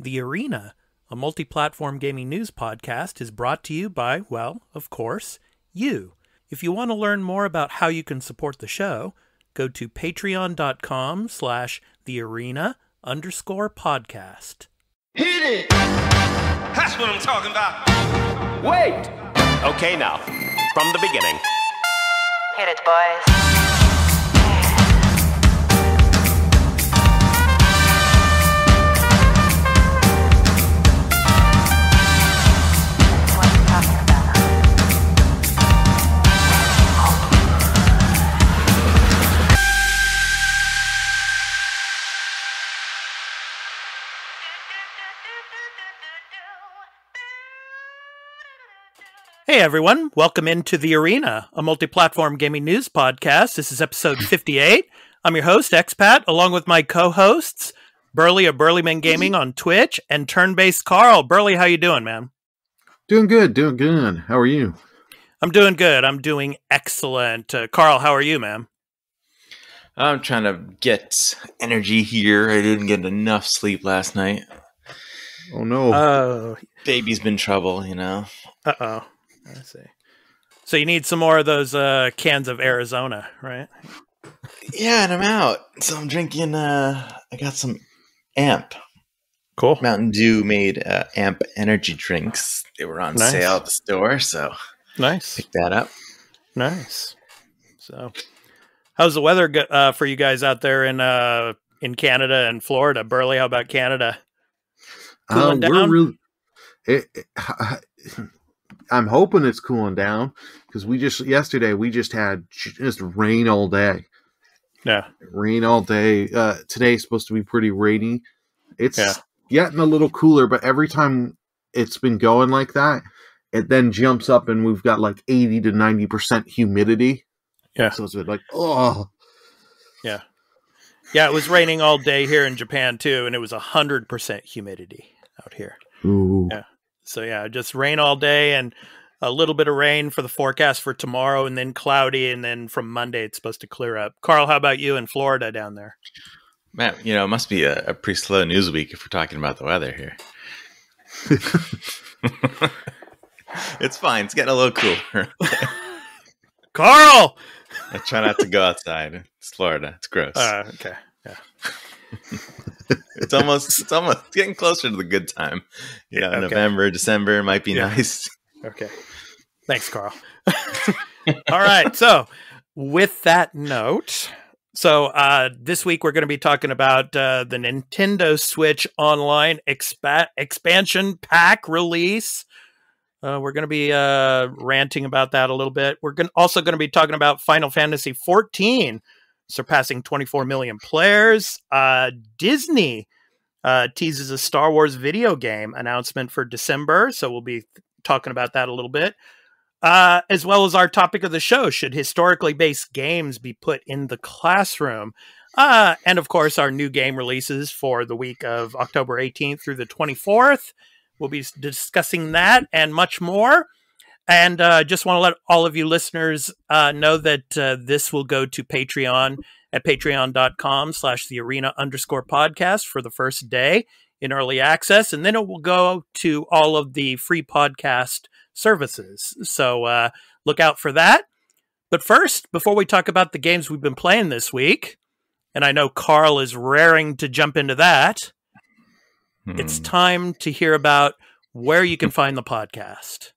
The Arena, a multi-platform gaming news podcast, is brought to you by, well, of course, you. If you want to learn more about how you can support the show, go to patreon.com/thearena_podcast. Hit it! That's what I'm talking about. Wait! Okay, now, from the beginning. Hit it, boys. Hey everyone, welcome into The Arena, a multi-platform gaming news podcast. This is episode 58. I'm your host, Expat, along with my co-hosts, Burly of BurlyMenGaming on Twitch, and Turn-Based Carl. Burly, how you doing, man? Doing good. How are you? I'm doing good. I'm doing excellent. Carl, how are you, man? I'm trying to get energy here. I didn't get enough sleep last night. Oh, no. Oh. Baby's been trouble, you know. Uh-oh. I see. So you need some more of those cans of Arizona, right? Yeah, and I'm out. So I'm drinking, I got some AMP. Cool. Mountain Dew made AMP energy drinks. They were on sale at the store, so nice. Picked that up. Nice. So how's the weather for you guys out there in Canada and Florida? Burly, how about Canada? Cooling down? I'm hoping it's cooling down because yesterday we just had rain all day. Yeah. Rain all day. Today's supposed to be pretty rainy. It's getting a little cooler, but every time it's been going like that, it then jumps up and we've got like 80 to 90% humidity. Yeah. So it's like, oh. Yeah. Yeah, it was raining all day here in Japan too, and it was 100% humidity out here. Ooh. Yeah. So yeah, just rain all day and a little bit of rain for the forecast for tomorrow, and then cloudy, and then from Monday it's supposed to clear up. Carl, how about you in Florida down there? Man, you know, it must be a pretty slow news week if we're talking about the weather here. It's fine. It's getting a little cooler. Carl! I try not to go outside. It's Florida. It's gross. Okay. Yeah. It's almost getting closer to the good time. Yeah, okay. November, December might be nice. Okay. Thanks, Carl. All right. So with that note, this week we're going to be talking about the Nintendo Switch Online expansion pack release. We're going to be ranting about that a little bit. We're also going to be talking about Final Fantasy XIV surpassing 24 million players. Disney teases a Star Wars video game announcement for December, so we'll be talking about that a little bit. As well as our topic of the show, should historically based games be put in the classroom? And of course, our new game releases for the week of October 18th through the 24th. We'll be discussing that and much more. And just want to let all of you listeners know that this will go to Patreon at patreon.com/thearena_podcast for the first day in early access. And then it will go to all of the free podcast services. So look out for that. But first, before we talk about the games we've been playing this week, and I know Carl is raring to jump into that, it's time to hear about where you can find the podcast.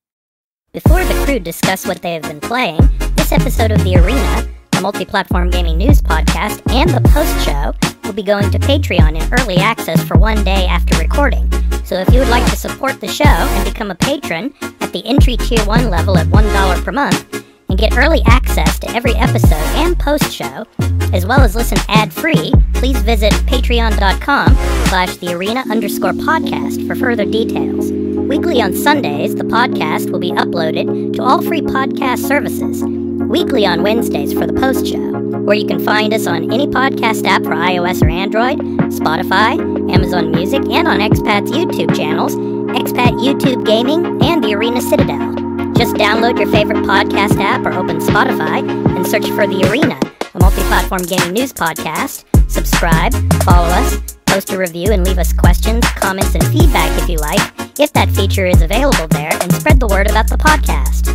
Before the crew discuss what they have been playing, this episode of The Arena, a multi-platform gaming news podcast, and the post-show will be going to Patreon in early access for one day after recording. So if you would like to support the show and become a patron at the entry tier 1 level at $1 per month, and get early access to every episode and post-show, as well as listen ad-free, please visit patreon.com/thearena_podcast for further details. Weekly on Sundays, the podcast will be uploaded to all free podcast services. Weekly on Wednesdays for the post-show, where you can find us on any podcast app for iOS or Android, Spotify, Amazon Music, and on Expat's YouTube channels, Expat YouTube Gaming and The Arena Citadel. Just download your favorite podcast app or open Spotify and search for The Arena, a multi-platform gaming news podcast. Subscribe, follow us, post a review and leave us questions, comments, and feedback if you like, if that feature is available there, and spread the word about the podcast.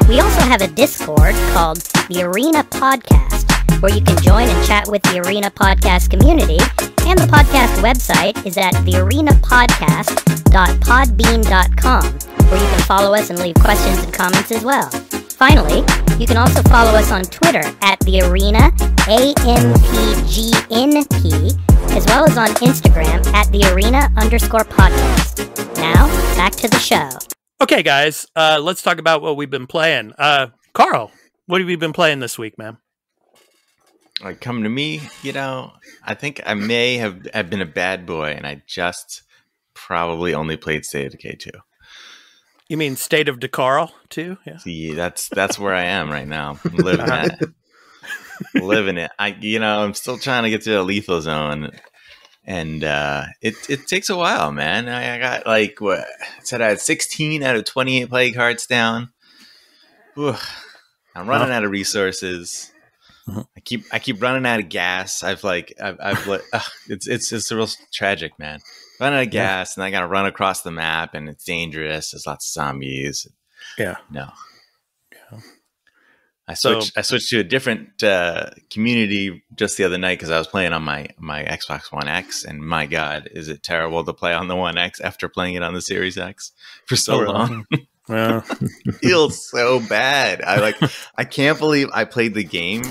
We also have a Discord called the Arena Podcast, where you can join and chat with the Arena Podcast community, and the podcast website is at thearenapodcast.podbean.com, where you can follow us and leave questions and comments as well. Finally, you can also follow us on Twitter at the Arena, AMPGNP, as well as on Instagram at the Arena_podcast. Now, back to the show. Okay, guys, let's talk about what we've been playing. Carl, what have you been playing this week, man? Like, come to me, I think I may have been a bad boy, and I just probably only played State of Decay 2. You mean State of Decay 2? Yeah. See, that's where I am right now. I'm living that. Living it. I'm still trying to get to the lethal zone, and it takes a while, man. I got I had 16 out of 28 play cards down. Whew. I'm running out of resources. I keep running out of gas. It's real tragic, man. Running out of gas, and I gotta run across the map, and it's dangerous. There's lots of zombies. Yeah. No. Yeah. I switched to a different community just the other night because I was playing on my Xbox One X, and my God, is it terrible to play on the One X after playing it on the Series X for so long. Yeah. It feels so bad. I can't believe I played the game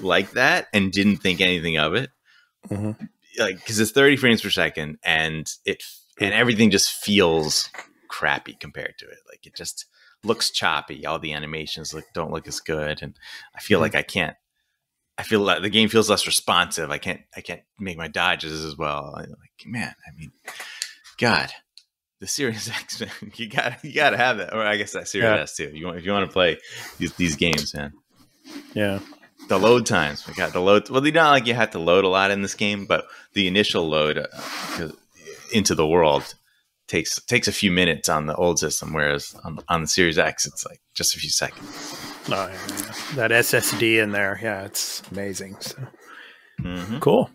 like that and didn't think anything of it. Mm-hmm. Because it's 30 frames per second, and everything just feels crappy compared to it. Like, it just looks choppy. All the animations don't look as good, and I feel like I feel like the game feels less responsive. I can't make my dodges as well. God, the Series X, man, you gotta have that, or I guess that Series S too. If you want to play these games, man. Yeah. The load times. We got the load. Well, not like you have to load a lot in this game, but the initial load into the world takes a few minutes on the old system, whereas on the Series X, it's like just a few seconds. Oh, yeah. That SSD in there, it's amazing. So. Cool.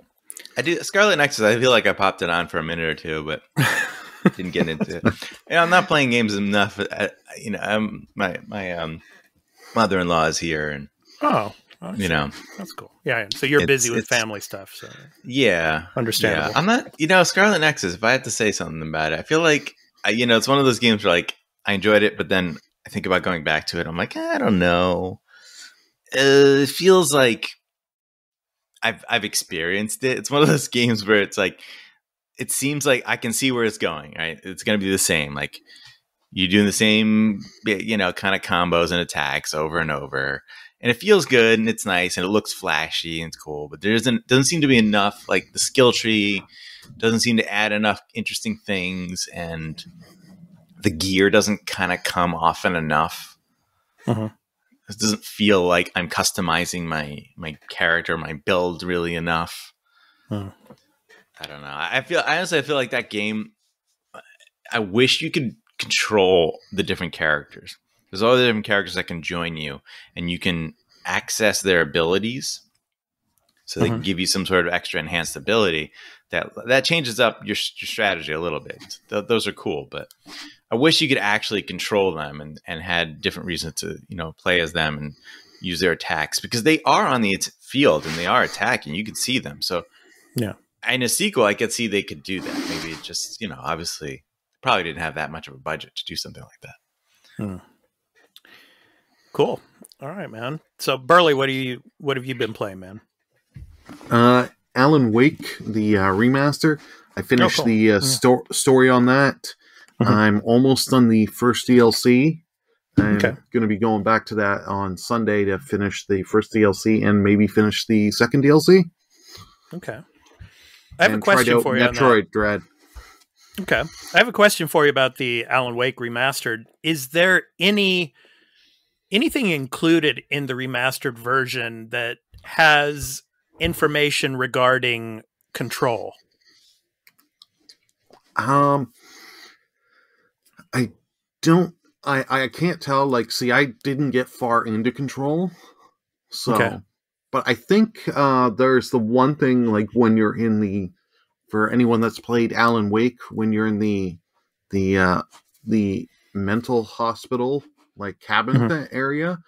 I do Scarlet Nexus. I feel like I popped it on for a minute or two, but didn't get into it. I'm not playing games enough. My mother-in-law is here, and that's cool. Yeah, so you're busy with family stuff. So understandable. Yeah. I'm not. Scarlet Nexus. If I had to say something about it, I feel like it's one of those games where I enjoyed it, but then I think about going back to it. I'm like, I don't know. It feels like I've experienced it. It's one of those games where it's like, it seems like I can see where it's going. Right, it's going to be the same. Like, you're doing the same, kind of combos and attacks over and over. And it feels good, and it's nice, and it looks flashy, and it's cool. But doesn't seem to be enough. Like, the skill tree doesn't seem to add enough interesting things, and the gear doesn't kind of come often enough. It doesn't feel like I'm customizing my character, my build really enough. I don't know. I honestly feel like that game. I wish you could control the different characters. There's all the different characters that can join you, and you can access their abilities, so they can give you some sort of extra enhanced ability that changes up your strategy a little bit. Those are cool, but I wish you could actually control them and had different reasons to play as them and use their attacks, because they are on the field and they are attacking. You can see them. So in a sequel, I could see they could do that. Maybe it just obviously probably didn't have that much of a budget to do something like that. Cool. All right, man. So, Burly, what have you been playing, man? Alan Wake, the remaster. I finished the story on that. I'm almost on the first DLC. I'm going to be going back to that on Sunday to finish the first DLC and maybe finish the second DLC. Okay. I have a question for you on that. Metroid Dread. Okay. I have a question for you about the Alan Wake remastered. Is there anything included in the remastered version that has information regarding control? I can't tell. I didn't get far into Control, so. But I think there's the one thing, when you're in the for anyone that's played Alan Wake, when you're in the mental hospital, like cabin area,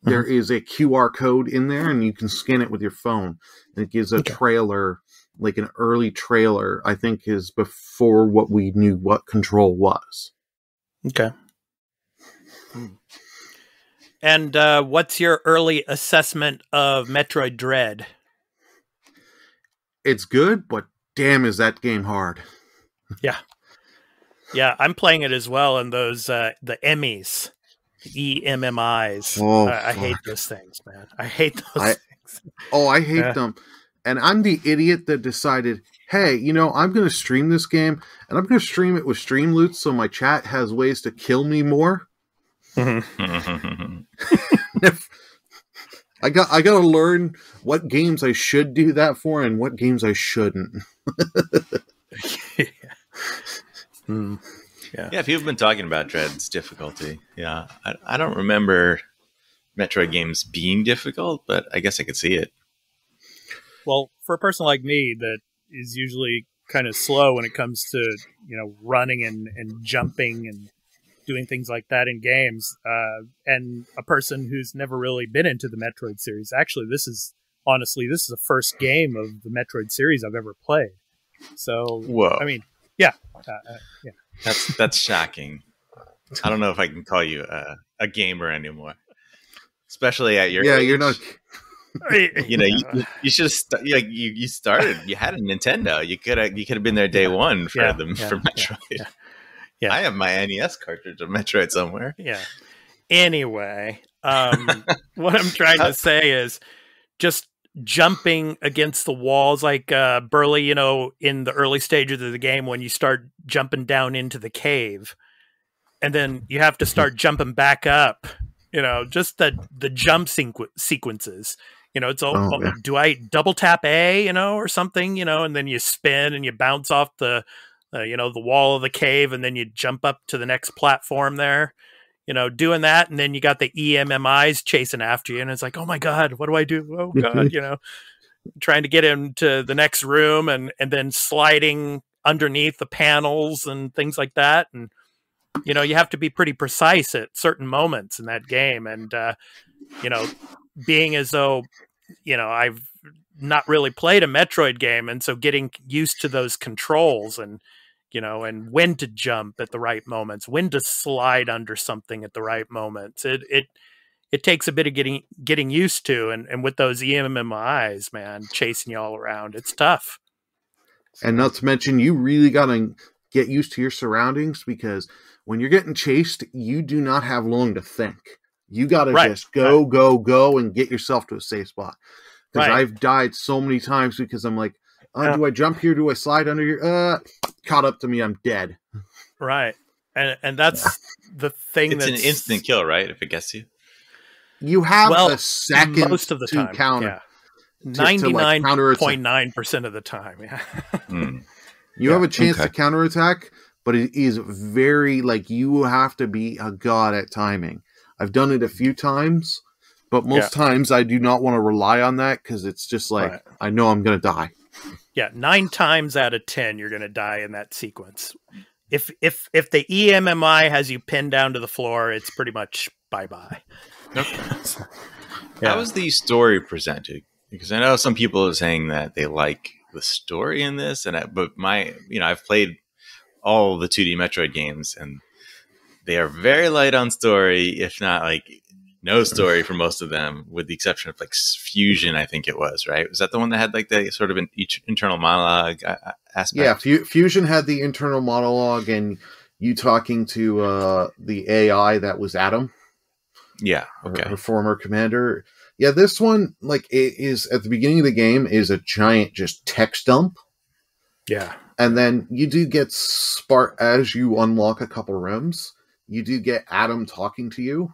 there is a QR code in there, and you can scan it with your phone. And it gives a trailer, like an early trailer, I think is before what we knew what Control was. Okay. And what's your early assessment of Metroid Dread? It's good, but damn, is that game hard. Yeah. Yeah, I'm playing it as well, and those, the Emmys, EMMIs. Oh, I hate those things, man. I hate those things. Oh, I hate them. And I'm the idiot that decided, hey, you know, I'm going to stream this game, and I'm going to stream it with Streamloots so my chat has ways to kill me more. I got to learn what games I should do that for and what games I shouldn't. Yeah, people have been talking about Dread's difficulty. Yeah, I don't remember Metroid games being difficult, but I guess I could see it. Well, for a person like me that is usually kind of slow when it comes to, you know, running and jumping and doing things like that in games, and a person who's never really been into the Metroid series, actually, this is the first game of the Metroid series I've ever played. So, whoa. I mean, yeah. That's shocking. I don't know if I can call you a gamer anymore, especially at your age. You're not. You know, you should have you started. You had a Nintendo. You could have been there day one for Metroid. Yeah. I have my NES cartridge of Metroid somewhere. Yeah. Anyway, what I'm trying to say is just jumping against the walls, like Burly, you know, in the early stages of the game when you start jumping down into the cave, and then you have to start jumping back up. You know, just the jump sequences. You know, it's all, do I double tap A, you know, or something, you know, and then you spin and you bounce off the the wall of the cave, and then you jump up to the next platform there, you know, doing that. And then you got the EMMIs chasing after you. And it's like, oh my God, what do I do? Oh God, you know, trying to get into the next room and then sliding underneath the panels and things like that. And, you know, you have to be pretty precise at certain moments in that game. And, you know, being as though, you know, I've not really played a Metroid game. And so getting used to those controls and, you know, and when to jump at the right moments, when to slide under something at the right moments. It takes a bit of getting used to, and with those EMMIs, man, chasing you all around, it's tough. And not to mention, you really got to get used to your surroundings, because when you're getting chased, you do not have long to think. You got to just go, and get yourself to a safe spot. Because I've died so many times because I'm like, do I jump here? Do I slide under here? Caught up to me, I'm dead. Right. And that's the thing. It's an instant kill, right? If it gets you. You have a second most of the time. Counter. 99.9% of the time. Yeah. You have a chance to counterattack, but it is very, like, you have to be a god at timing. I've done it a few times, but most times I do not want to rely on that, because it's just like, I know I'm going to die. Yeah, 9 times out of 10, you're going to die in that sequence. If the EMMI has you pinned down to the floor, it's pretty much bye-bye. Okay. How was the story presented? Because I know some people are saying that they like the story in this, but I've played all the 2D Metroid games, and they are very light on story, if not like no story for most of them, with the exception of like Fusion, I think it was, right? Was that the one that had like the sort of each internal monologue aspect? Yeah, Fusion had the internal monologue, and you talking to the AI that was Adam. Yeah, okay. Her former commander. Yeah, this one, like, it is at the beginning of the game, is a giant just text dump. Yeah. And then you do get as you unlock a couple rooms, you do get Adam talking to you.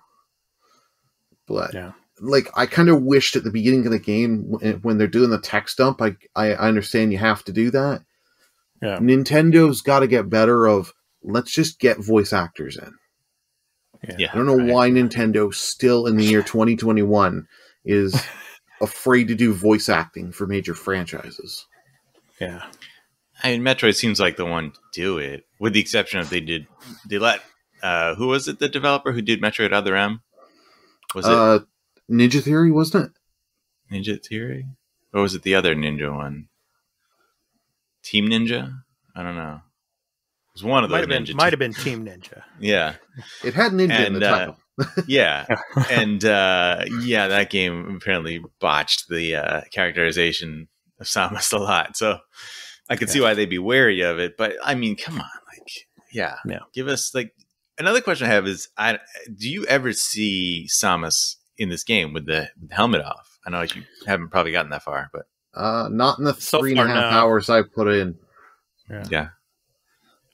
But, like, I kind of wished at the beginning of the game, when they're doing the text dump, I understand you have to do that. Yeah. Nintendo's got to get better of, let's just get voice actors in. Yeah. I don't know why Nintendo, still in the year 2021, is afraid to do voice acting for major franchises. Yeah. I mean, Metroid seems like the one to do it, with the exception of they let who was it? The developer who did Metroid Other M? Was it Ninja Theory? Wasn't it Ninja Theory, or was it the other Ninja one? Team Ninja? I don't know. It was one of those. Might have been Team Ninja. Yeah, it? Had Ninja in the title. Yeah, and that game apparently botched the characterization of Samus a lot. So I could see why they'd be wary of it. But I mean, come on, give us another question I have is, do you ever see Samus in this game with the helmet off? I know you haven't probably gotten that far, but not in the 3.5 hours I've put in. Yeah.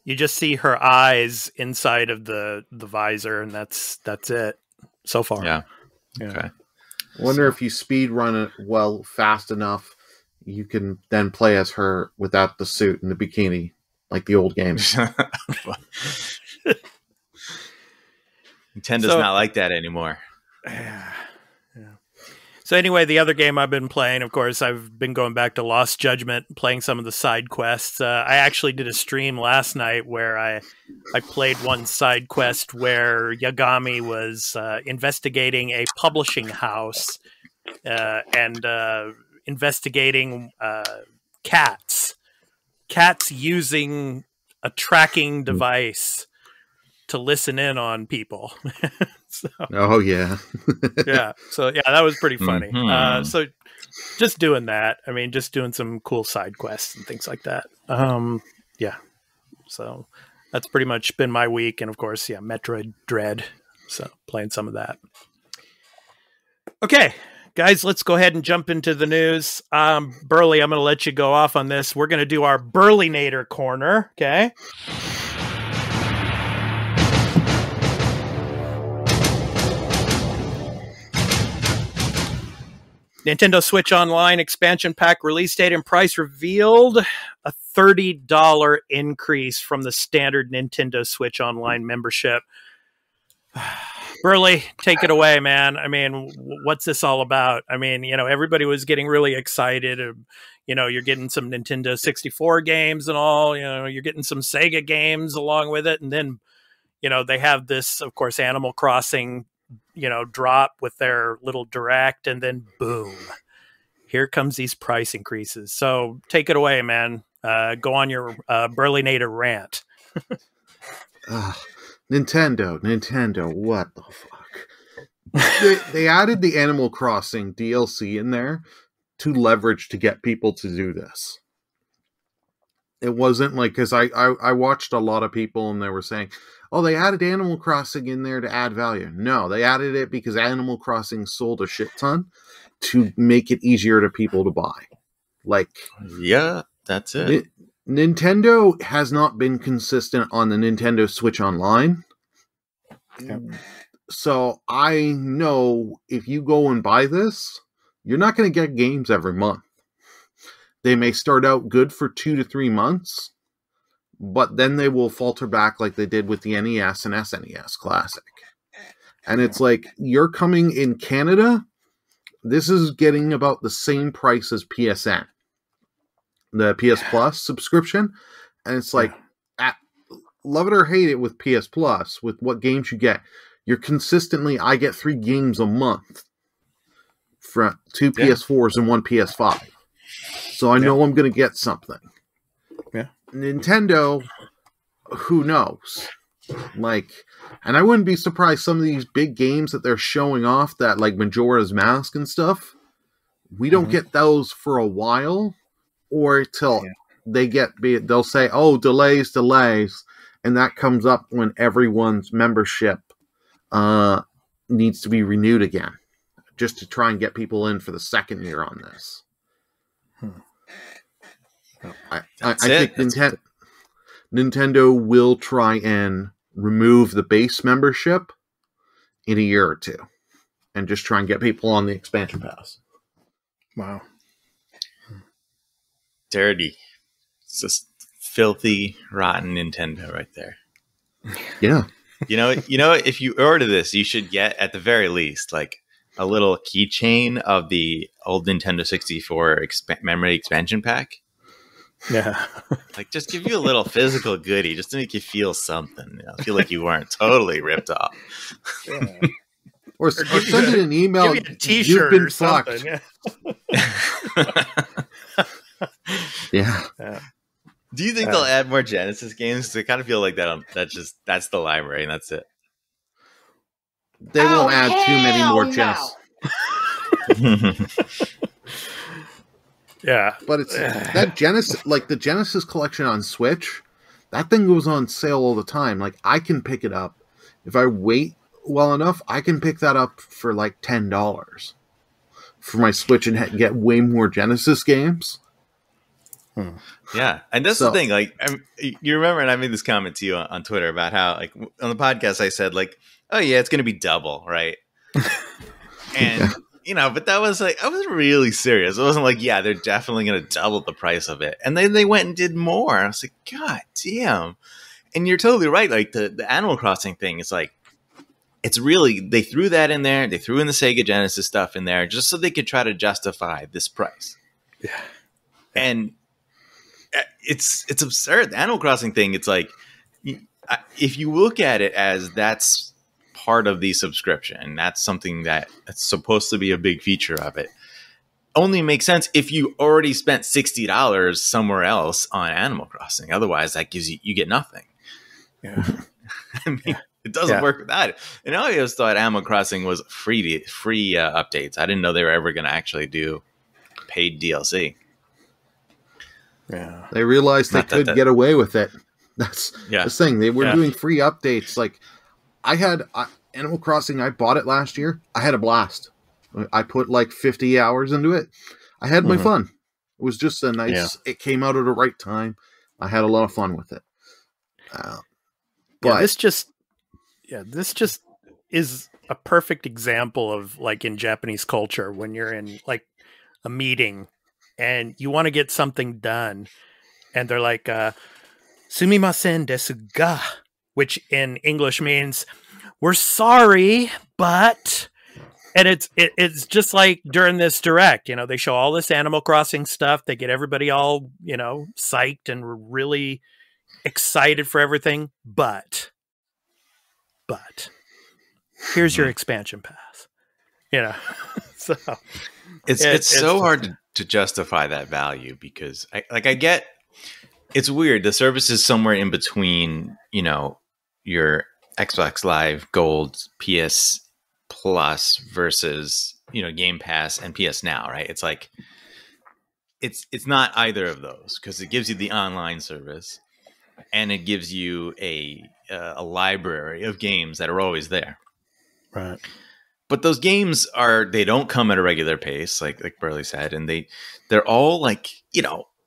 You just see her eyes inside of the visor, and that's it so far. Yeah. Okay. I wonder if you speed run it fast enough, you can then play as her without the suit and the bikini, like the old games. Nintendo's not like that anymore. Yeah. So anyway, the other game I've been playing, of course, I've been going back to Lost Judgment, playing some of the side quests. I actually did a stream last night where I played one side quest where Yagami was investigating a publishing house and investigating cats using a tracking device to listen in on people. Oh yeah. Yeah. So yeah, that was pretty funny. So just doing that. I mean, just doing some cool side quests and things like that. Yeah. So that's pretty much been my week. And of course, Metroid Dread. So playing some of that. Okay, guys, let's go ahead and jump into the news. Burly, I'm going to let you go off on this. We're going to do our Burlynator corner. Okay. Nintendo Switch Online expansion pack release date and price revealed. A $30 increase from the standard Nintendo Switch Online membership. Burly, take it away, man. I mean, what's this all about? I mean, everybody was getting really excited. You're getting some Nintendo 64 games and all. You're getting some Sega games along with it. And then, they have this, of course, Animal Crossing drop with their little direct, and then boom, here comes these price increases. So take it away, man. Go on your Burlynator rant. Nintendo, what the fuck? They added the Animal Crossing DLC in there to leverage to get people to do this. It wasn't like, because I watched a lot of people and they were saying, oh, they added Animal Crossing in there to add value. No, they added it because Animal Crossing sold a shit ton to make it easier to people to buy. Yeah, that's it. Nintendo has not been consistent on the Nintendo Switch Online. Okay. So I know if you go and buy this, you're not going to get games every month. They may start out good for 2 to 3 months, but then they will falter back like they did with the NES and SNES Classic. And it's like, you're coming in Canada, this is getting about the same price as PSN, the PS Plus subscription. And it's like, love it or hate it with PS Plus, with what games you get. You're consistently, I get 3 games a month from 2 PS4s and 1 PS5. So I know I'm going to get something. Yeah. Nintendo, who knows? And I wouldn't be surprised some of these big games that they're showing off, that like Majora's Mask and stuff, we don't get those for a while, or till they'll say, oh, delays, and that comes up when everyone's membership needs to be renewed again, just to try and get people in for the second year on this. I think Nintendo will try and remove the base membership in a year or two and just try and get people on the expansion pass. Wow. Dirty. It's just filthy, rotten Nintendo right there. Yeah. If you order this, you should get, at the very least, like a little keychain of the old Nintendo 64 memory expansion pack. Yeah. Like, just give you a little physical goodie just to make you feel something. Feel like you weren't totally ripped off. Yeah. Or send it an email. Give you a T-shirt or something. Yeah. Do you think they'll add more Genesis games? 'Cause I kind of feel like that's the library and that's it. They won't add too many more Genesis. Yeah. But it's that Genesis, like the Genesis collection on Switch, that thing goes on sale all the time. Like, I can pick it up. If I wait well enough, I can pick that up for like $10 for my Switch and get way more Genesis games. Yeah, and that's the thing. Like, you remember, and I made this comment to you on Twitter about how, like, on the podcast, I said, like, "Oh yeah, it's going to be double, right?" And but that was like, I was really serious. It wasn't like, yeah, they're definitely going to double the price of it. And then they went and did more. I was like, God damn! And you're totally right. Like the Animal Crossing thing is like, it's really, they threw that in there. They threw in the Sega Genesis stuff in there just so they could try to justify this price. Yeah, and it's absurd. The Animal Crossing thing, it's like, if you look at it as that's part of the subscription, that's something that's supposed to be a big feature of it, only makes sense if you already spent $60 somewhere else on Animal Crossing. Otherwise, that gives you get nothing. Yeah. I mean, it doesn't work without it. And I always thought Animal Crossing was free updates. I didn't know they were ever going to actually do paid DLC. Yeah, they realized they could get away with it. That's the thing. They were doing free updates. Like, I had Animal Crossing. I bought it last year. I had a blast. I put like 50 hours into it. I had my fun. It was just a nice. It came out at the right time. I had a lot of fun with it. But this just is a perfect example of, like, in Japanese culture, when you're in like a meeting and you want to get something done, and they're like, "Sumimasen desu ga," which in English means "we're sorry, but," and it's just like during this direct, they show all this Animal Crossing stuff. They get everybody all, psyched and really excited for everything, but here's your expansion pass. So it's so hard to justify that value, because I get, it's weird. The service is somewhere in between, your Xbox Live Gold, PS Plus versus, Game Pass and PS Now, right? It's like, it's not either of those, because it gives you the online service and it gives you a library of games that are always there. Right. But those games they don't come at a regular pace, like Burly said, and they're all like,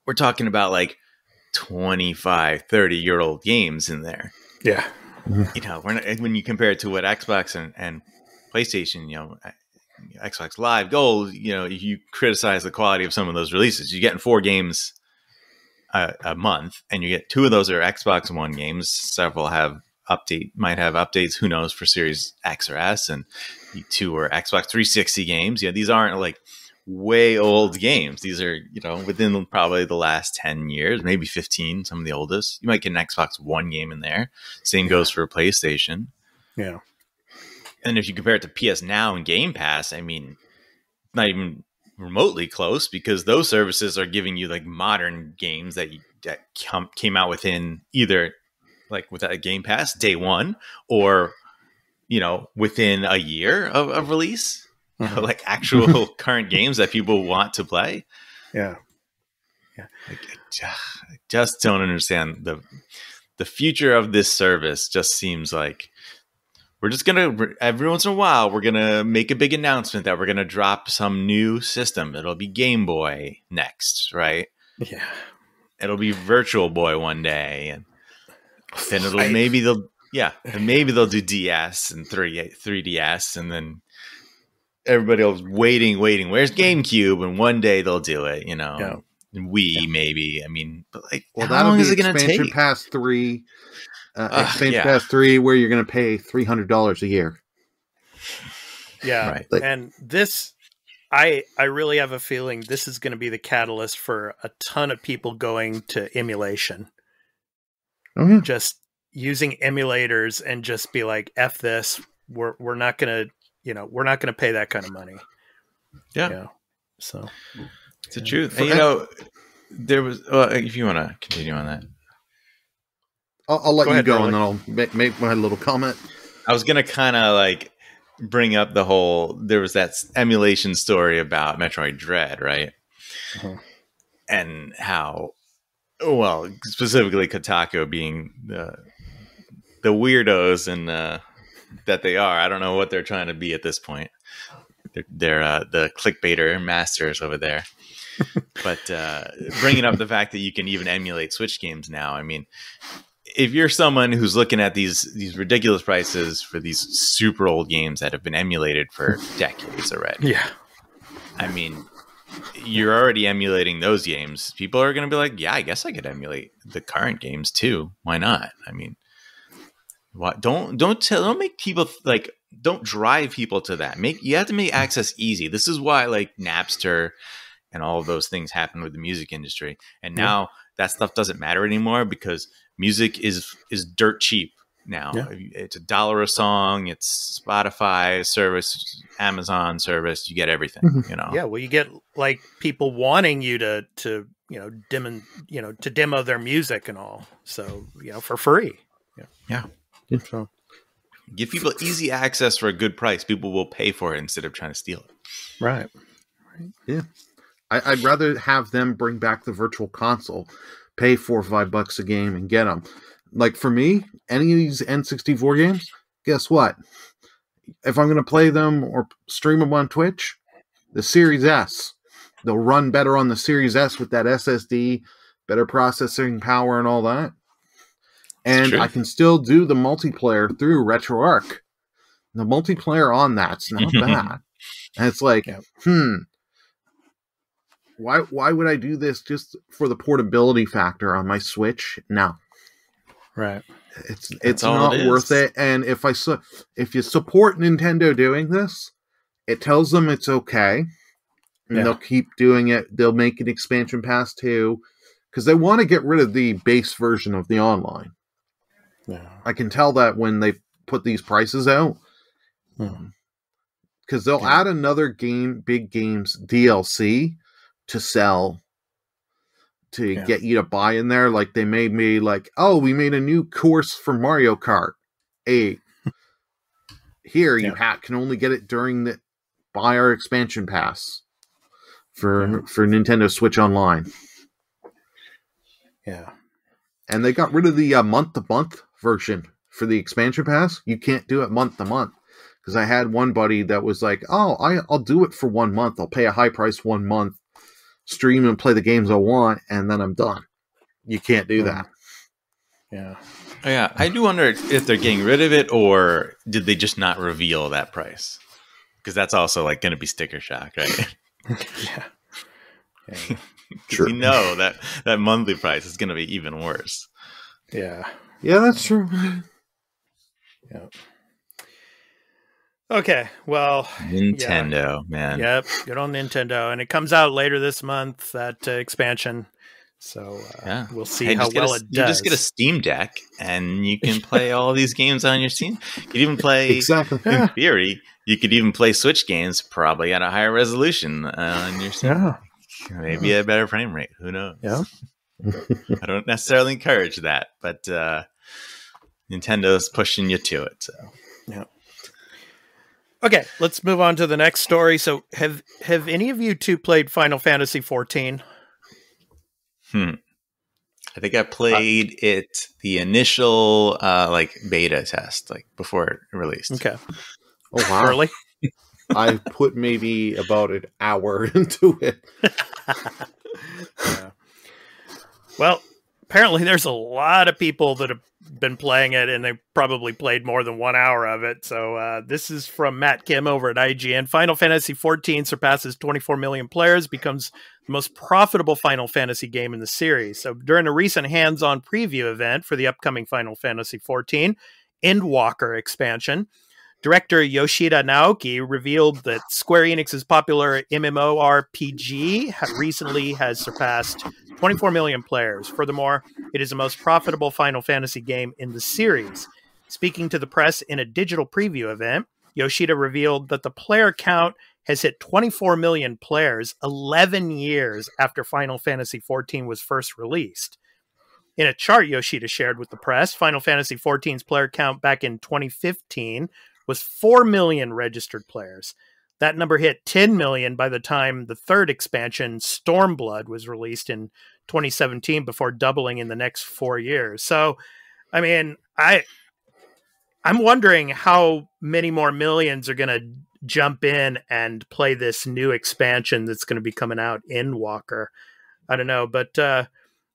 we're talking about like 25, 30-year-old games in there. Yeah. We're not, when you compare it to what Xbox and PlayStation, Xbox Live Gold, you criticize the quality of some of those releases. You're getting 4 games a month, and you get 2 of those are Xbox One games. Several might have updates, who knows, for Series X or S, and 2 are Xbox 360 games. These aren't like way old games. These are, within probably the last 10 years, maybe 15, some of the oldest. You might get an Xbox One game in there. Same goes for PlayStation. Yeah. And if you compare it to PS Now and Game Pass, I mean, not even remotely close, because those services are giving you like modern games that came out within either like with a Game Pass day one, or within a year of release, like actual current games that people want to play. Yeah. Like, I just don't understand the future of this service. Just seems like we're just gonna, every once in a while, we're gonna make a big announcement that we're gonna drop some new system. It'll be Game Boy next, right? Yeah. It'll be Virtual Boy one day, and then maybe they'll do DS and 3DS, and then everybody else waiting. Where's GameCube? And one day they'll do it, And Wii maybe. I mean, but like, how long is it going to take? Expansion Pass 3, Pass 3, where you're going to pay $300 a year. Yeah, right. And this, I really have a feeling this is going to be the catalyst for a ton of people going to emulation. Oh, yeah. Just using emulators and just be like, F this. We're not going to, we're not going to pay that kind of money. Yeah. So it's the truth. And, there was, if you want to continue on that. I'll let you go, Burly. and then I'll make my little comment. I was going to kind of like bring up the whole, there was that emulation story about Metroid Dread, right? Uh-huh. And how, well, specifically Kotaku being the weirdos and that they are. I don't know what they're trying to be at this point. They're the clickbaiter masters over there. But bringing up the fact that you can even emulate Switch games now. I mean, if you're someone who's looking at these ridiculous prices for these super old games that have been emulated for decades already. Yeah. I mean, you're already emulating those games. People are going to be like, yeah, I guess I could emulate the current games too. Why not? I mean, what? Don't make people like, don't drive people to that. You have to make access easy. This is why like Napster and all of those things happen with the music industry. And now that stuff doesn't matter anymore because music is dirt cheap now. Yeah. It's $1 a song. It's Spotify service, Amazon service. You get everything, Yeah. Well, you get like people wanting you to demo their music and all. So, for free. Yeah. So give people easy access for a good price. People will pay for it instead of trying to steal it. Right. Yeah. I'd rather have them bring back the virtual console, pay $4 or $5 a game and get them. Like for me, any of these N64 games, guess what? If I'm going to play them or stream them on Twitch, the Series S, they'll run better on the Series S with that SSD, better processing power and all that. And I can still do the multiplayer through RetroArch. The multiplayer on that's not bad. And it's like, Why would I do this just for the portability factor on my Switch? No. Right. It's not worth it. And if you support Nintendo doing this, it tells them it's okay. And they'll keep doing it. They'll make an expansion pass too. Because they want to get rid of the base version of the online. Yeah. I can tell that when they put these prices out. Because they'll add another big games DLC to sell to get you to buy in there. Like they made me like, oh, we made a new course for Mario Kart 8. Here you can only get it during buy our expansion pass for Nintendo Switch Online. Yeah. And they got rid of the month-to-month version for the expansion pass. You can't do it month-to-month. Because I had one buddy that was like, oh, I'll do it for 1 month. I'll pay a high price 1 month, stream and play the games I want, and then I'm done. You can't do that. Yeah. Oh, yeah. I do wonder if they're getting rid of it, or did they just not reveal that price? Because that's also like going to be sticker shock, right? Yeah. True. You know that monthly price is going to be even worse. Yeah. Yeah, that's true. Yeah. Okay, well, Nintendo, man. Yep, good on Nintendo, and it comes out later this month. That expansion, so we'll see how well it does. You just get a Steam Deck, and you can play all these games on your Steam. You could even play, in theory, you could even play Switch games probably at a higher resolution on your Steam. Yeah. Maybe a better frame rate. Who knows? Yeah. I don't necessarily encourage that, but Nintendo's pushing you to it. So. Yeah. Okay, let's move on to the next story. So, have any of you two played Final Fantasy 14? I think I played it the initial beta test, like before it released. Okay. Oh wow! Early? I put maybe about an hour into it. Yeah. Well, apparently there's a lot of people that have been playing it, and they probably played more than 1 hour of it. So this is from Matt Kim over at IGN. Final Fantasy XIV surpasses 24 million players, becomes the most profitable Final Fantasy game in the series. So during a recent hands-on preview event for the upcoming Final Fantasy XIV Endwalker expansion, Director Yoshida Naoki revealed that Square Enix's popular MMORPG recently has surpassed 24 million players. Furthermore, it is the most profitable Final Fantasy game in the series. Speaking to the press in a digital preview event, Yoshida revealed that the player count has hit 24 million players 11 years after Final Fantasy XIV was first released. In a chart Yoshida shared with the press, Final Fantasy XIV's player count back in 2015 was 4 million registered players. That number hit 10 million by the time the third expansion, Stormblood, was released in 2017 before doubling in the next 4 years. So, I mean, I'm wondering how many more millions are going to jump in and play this new expansion that's going to be coming out in Walker. I don't know, but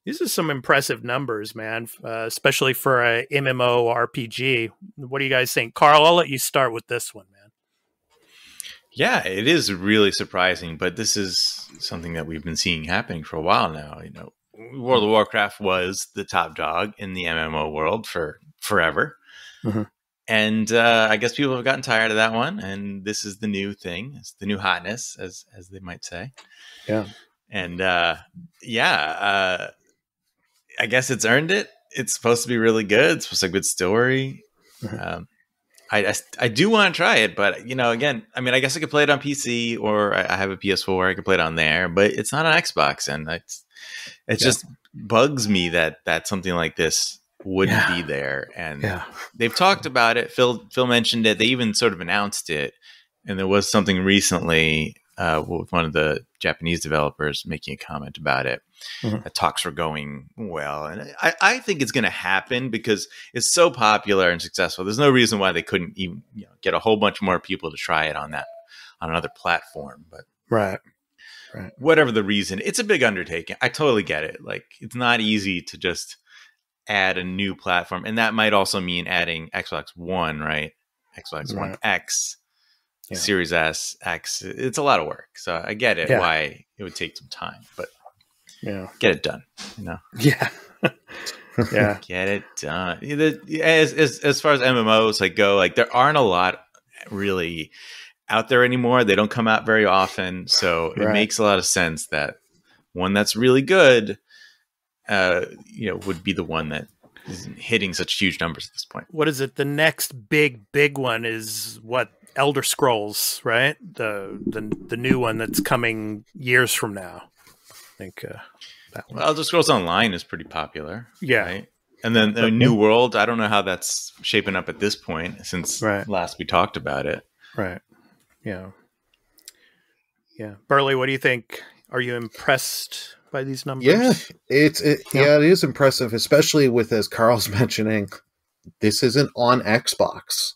these are some impressive numbers, man, especially for a MMORPG. What do you guys think? Carl, I'll let you start with this one, man. Yeah, it is really surprising, but this is something that we've been seeing happening for a while now. You know, World of Warcraft was the top dog in the MMO world for forever. Mm-hmm. And I guess people have gotten tired of that one, and this is the new thing. It's the new hotness, as they might say. Yeah. And I guess it's earned it. It's supposed to be really good. It's supposed to be a good story. Mm-hmm. I do want to try it, but, you know, again, I mean, I guess I could play it on PC, or I have a PS4. I could play it on there, but it's not on Xbox, and it just bugs me that something like this wouldn't be there. And they've talked about it. Phil mentioned it. They even sort of announced it, and there was something recently with one of the Japanese developers making a comment about it. Mm-hmm. The talks were going well, and I think it's going to happen because it's so popular and successful. There's no reason why they couldn't even get a whole bunch more people to try it on another platform. But right. Whatever the reason, it's a big undertaking. I totally get it. Like, it's not easy to just add a new platform, and that might also mean adding Xbox One, right? Xbox One X, Series S, X. It's a lot of work, so I get it why it would take some time, but get it done. You know, get it done. As far as MMOs go, like, there aren't a lot really out there anymore. They don't come out very often, so it makes a lot of sense that one that's really good would be the one that is hitting such huge numbers at this point. What is it? The next big one is what? Elder Scrolls, right? The new one that's coming years from now. I think that one. Well, Elder Scrolls Online is pretty popular. Yeah. Right? And then the New World, I don't know how that's shaping up at this point since last we talked about it. Right. Yeah. Yeah. Burly, what do you think? Are you impressed by these numbers? Yeah, it is impressive, especially with, as Carl's mentioning, this isn't on Xbox.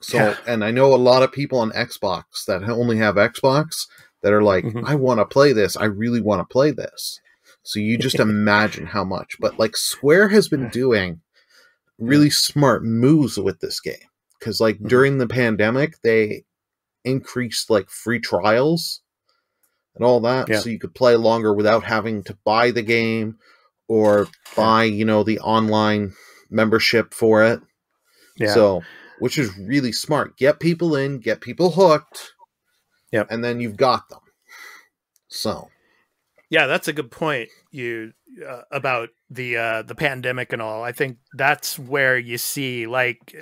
So, and I know a lot of people on Xbox that only have Xbox that are like, I want to play this. I really want to play this. So you just imagine how much. But like, Square has been doing really smart moves with this game. Because like during the pandemic, they increased like free trials and all that. Yeah. So you could play longer without having to buy the game or buy, the online membership for it. Yeah. So, which is really smart. Get people in, get people hooked. Yep. And then you've got them. So. Yeah, that's a good point. About the pandemic and all. I think that's where you see, like,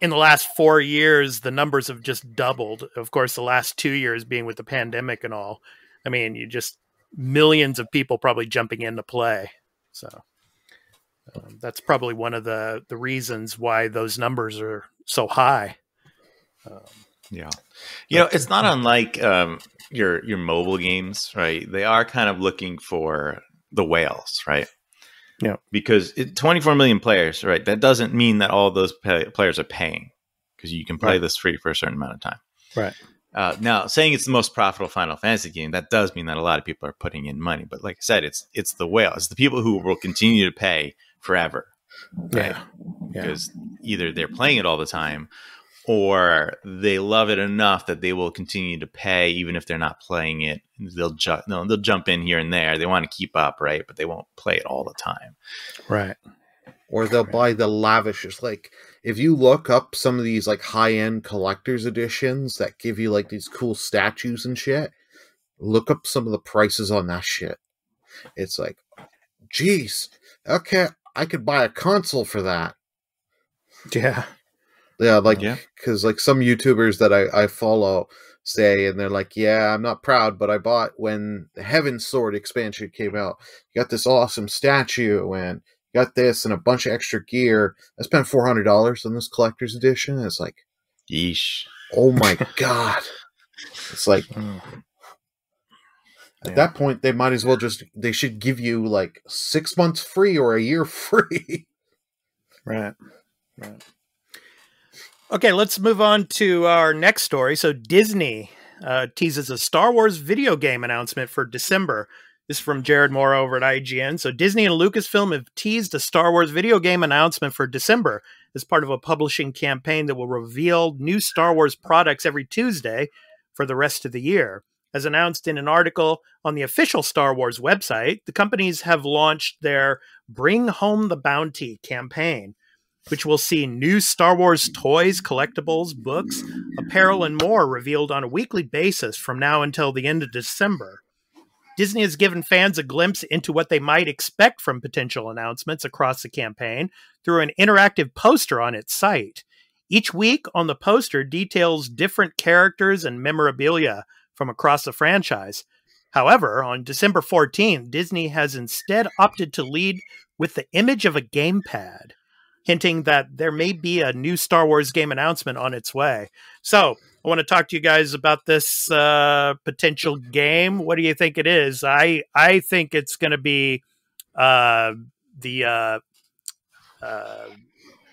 in the last 4 years, the numbers have just doubled. Of course, the last 2 years being with the pandemic and all. I mean, you just millions of people probably jumping in to play. So that's probably one of the reasons why those numbers are so high. It's not unlike your mobile games, right? They are kind of looking for the whales, right? Yeah. Because 24 million players, right? That doesn't mean that all those players are paying, because you can play this free for a certain amount of time. Right. Now, saying it's the most profitable Final Fantasy game, that does mean that a lot of people are putting in money. But like I said, it's the whale. It's the people who will continue to pay forever. Right? Yeah. Because either they're playing it all the time, or they love it enough that they will continue to pay even if they're not playing it. They'll jump in here and there. They want to keep up, right? But they won't play it all the time. Right. or they'll buy the lavishest. Like, if you look up some of these like high-end collector's editions that give you like these cool statues and shit, look up some of the prices on that shit. It's like, geez, okay, I could buy a console for that. Yeah. Yeah, like, because like some YouTubers that I follow say, and they're like, yeah, I'm not proud, but I bought when the Heaven's Sword expansion came out. You got this awesome statue, and you got this and a bunch of extra gear. I spent $400 on this collector's edition. And it's like, yeesh. Oh my God. It's like, at that point, they might as well they should give you like 6 months free or a year free. Right. Okay, let's move on to our next story. So Disney teases a Star Wars video game announcement for December. This is from Jared Moore over at IGN. So Disney and Lucasfilm have teased a Star Wars video game announcement for December as part of a publishing campaign that will reveal new Star Wars products every Tuesday for the rest of the year. As announced in an article on the official Star Wars website, the companies have launched their Bring Home the Bounty campaign, which will see new Star Wars toys, collectibles, books, apparel, and more revealed on a weekly basis from now until the end of December. Disney has given fans a glimpse into what they might expect from potential announcements across the campaign through an interactive poster on its site. Each week on the poster details different characters and memorabilia from across the franchise. However, on December 14th, Disney has instead opted to lead with the image of a gamepad, hinting that there may be a new Star Wars game announcement on its way. So I want to talk to you guys about this potential game. What do you think it is? I think it's going to be the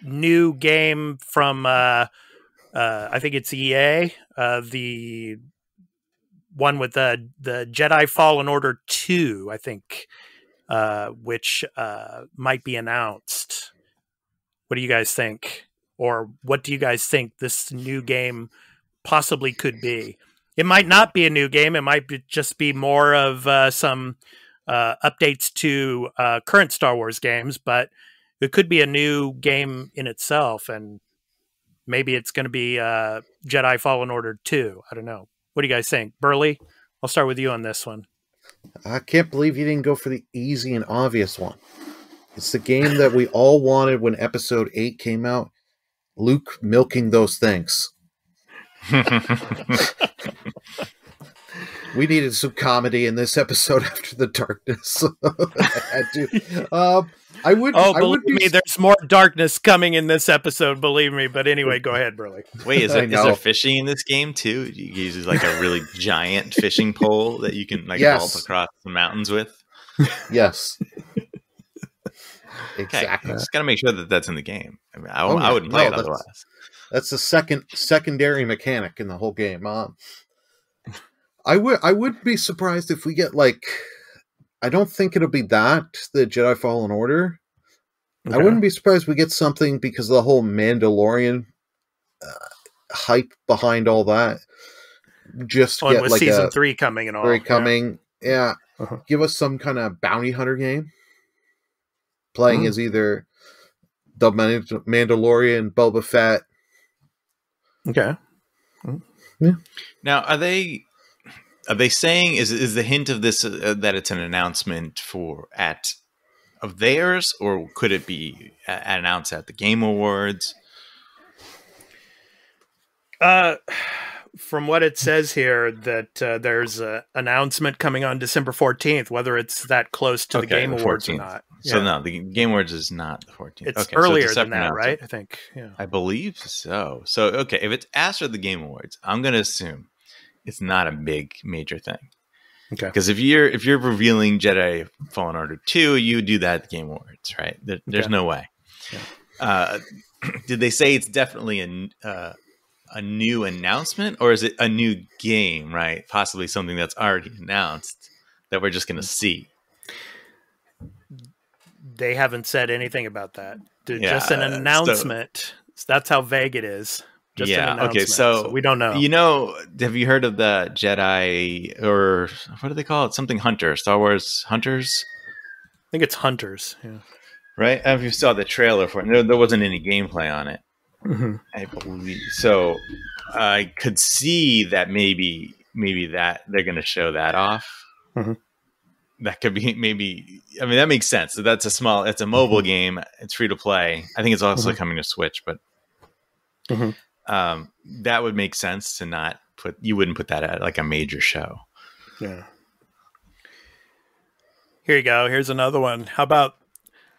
new game from, I think it's EA, the one with the Jedi Fallen Order 2, I think, which might be announced. What do you guys think? Or what do you guys think this new game possibly could be? It might not be a new game. It might just be more of some updates to current Star Wars games, but it could be a new game in itself, and maybe it's going to be Jedi Fallen Order 2. I don't know. What do you guys think? Burly, I'll start with you on this one. I can't believe you didn't go for the easy and obvious one. It's the game that we all wanted when Episode 8 came out. Luke milking those things. We needed some comedy in this episode after the darkness. I had to. Believe me, there's more darkness coming in this episode, believe me. But anyway, go ahead, Burly. Wait, is there fishing in this game too? You use like a really giant fishing pole that you can like vault across the mountains with? Yes. Exactly. Just got to make sure that that's in the game. I mean, I wouldn't play it otherwise. That's the secondary mechanic in the whole game. I would be surprised if we get like, I don't think it'll be the Jedi Fallen Order. Okay. I wouldn't be surprised if we get something because of the whole Mandalorian hype behind all that. Just get with like season 3 coming and all. Yeah. Give us some kind of bounty hunter game. Playing as either the Mandalorian, Boba Fett. Okay. Yeah. Now, are they saying is the hint of this that it's an announcement of theirs, or could it be announced at the Game Awards? From what it says here, that there's an announcement coming on December 14th, whether it's that close to the Game Awards or not. So no, the Game Awards is not the 14th. It's earlier than that, right? I think. Yeah. I believe so. So, okay, if it's after the Game Awards, I'm going to assume it's not a big major thing. Okay. Because if you're revealing Jedi Fallen Order 2, you do that at the Game Awards, right? There's no way. Yeah. Did they say it's definitely a new announcement, or is it a new game, right? Possibly something that's already announced that we're just going to see. They haven't said anything about that. Just an announcement. That's how vague it is. Just an announcement. Okay, so we don't know. You know, have you heard of the Jedi, or what do they call it? Something Hunter, Star Wars Hunters? I think it's Hunters. Yeah. right? I don't know if you saw the trailer for it. There wasn't any gameplay on it, I believe. So I could see that maybe that they're going to show that off. That could be maybe. I mean, that makes sense. So it's a mobile game. It's free to play. I think it's also coming to Switch, but that would make sense to not put. You wouldn't put that at like a major show. Yeah. Here you go. Here's another one. How about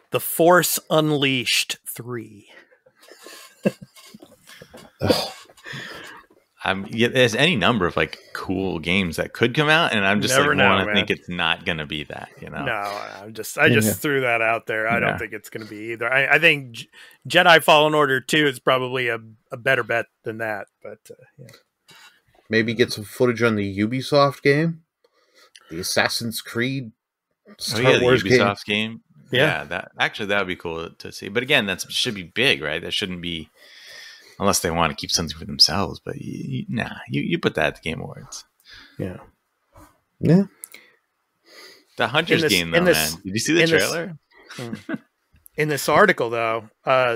The Force Unleashed 3? There's any number of like cool games that could come out, and I'm just want to think it's not going to be that. You know? No, I just threw that out there. I don't think it's going to be either. I think Jedi Fallen Order 2 is probably a better bet than that. But yeah. Maybe get some footage on the Ubisoft game, the Assassin's Creed. Star Wars the Ubisoft game. Yeah, that would be cool to see. But again, that should be big, right? That shouldn't be, unless they want to keep something for themselves. But you put that at the Game Awards. Yeah. The Hunters game, though, man. Did you see the trailer? In this article, though,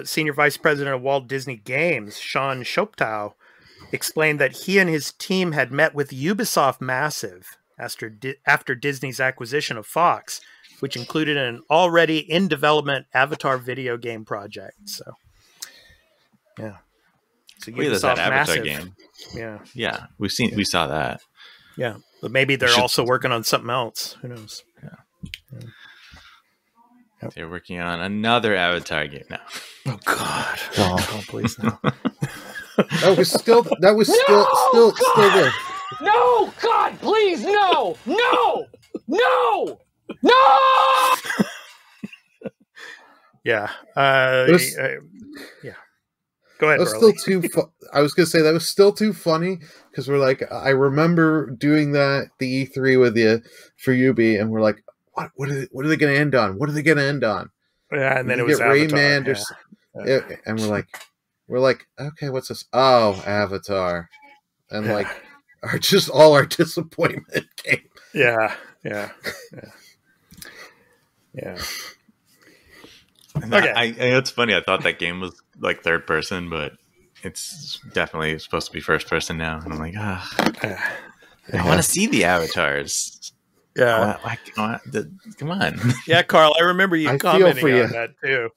Senior Vice President of Walt Disney Games, Sean Shoptow, explained that he and his team had met with Ubisoft Massive after Disney's acquisition of Fox, which included an already in development Avatar video game project. So, yeah. So Ubisoft that Avatar game. Yeah. We saw that. Yeah, but maybe they're also working on something else. Who knows? Yeah. They're working on another Avatar game now. Oh God! Oh please no. That was still there. No, God, please, no! Yeah. Yeah. Go ahead. I was going to say that was still too funny because we're like, I remember doing the E3 with you for Ubi, and we're like, what are they going to end on? What are they going to end on? Yeah, and then it was Avatar. And we're like, okay, what's this? Oh, Avatar, and like. All our disappointment came. Yeah. Okay. It's funny. I thought that game was like third person, but it's definitely supposed to be first person now. And I'm like, I want to see the avatars. Yeah. Come on. Yeah, Carl, I remember you commenting on that too.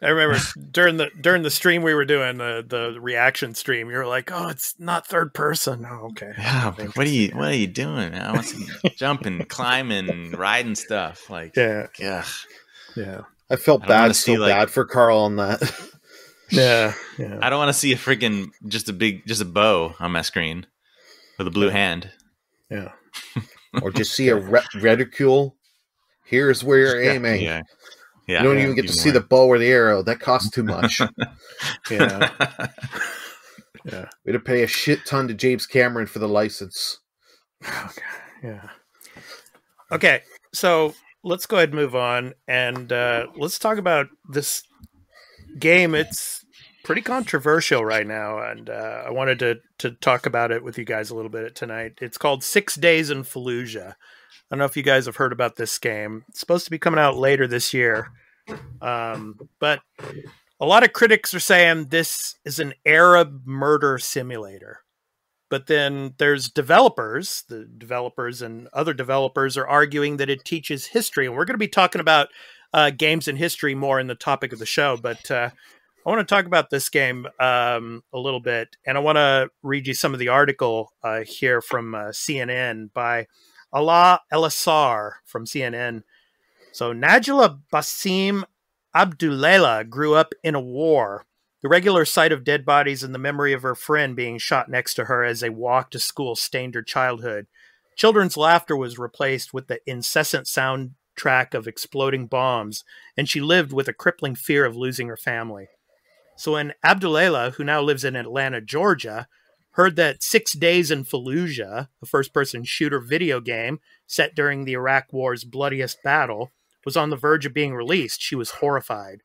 I remember during the stream we were doing, the reaction stream, you were like, "Oh, it's not third person." Oh, okay. Yeah, what are you doing? I want to jumping, climbing, riding stuff. Like, yeah. I felt bad for Carl on that. Yeah. I don't want to see a freaking just a bow on my screen with a blue hand. Yeah. Or just see a reticule. Here's where you're aiming. Yeah. You don't even get to see the bow or the arrow. That costs too much. Yeah. We had to pay a shit ton to James Cameron for the license. Okay. Yeah. Okay, so let's go ahead and move on, and let's talk about this game. It's pretty controversial right now, and I wanted to talk about it with you guys a little bit tonight. It's called 6 Days in Fallujah. I don't know if you guys have heard about this game. It's supposed to be coming out later this year. But a lot of critics are saying this is an Arab murder simulator. But then there's the developers and other developers are arguing that it teaches history. And we're going to be talking about games and history more in the topic of the show. But I want to talk about this game a little bit. And I want to read you some of the article here from CNN by Alaa El-Assar from CNN. So Najla Basim Abdullela grew up in a war. The regular sight of dead bodies and the memory of her friend being shot next to her as they walked to school stained her childhood. Children's laughter was replaced with the incessant soundtrack of exploding bombs, and she lived with a crippling fear of losing her family. So when Abdullela, who now lives in Atlanta, Georgia, heard that 6 Days in Fallujah, a first-person shooter video game set during the Iraq War's bloodiest battle, was on the verge of being released, she was horrified.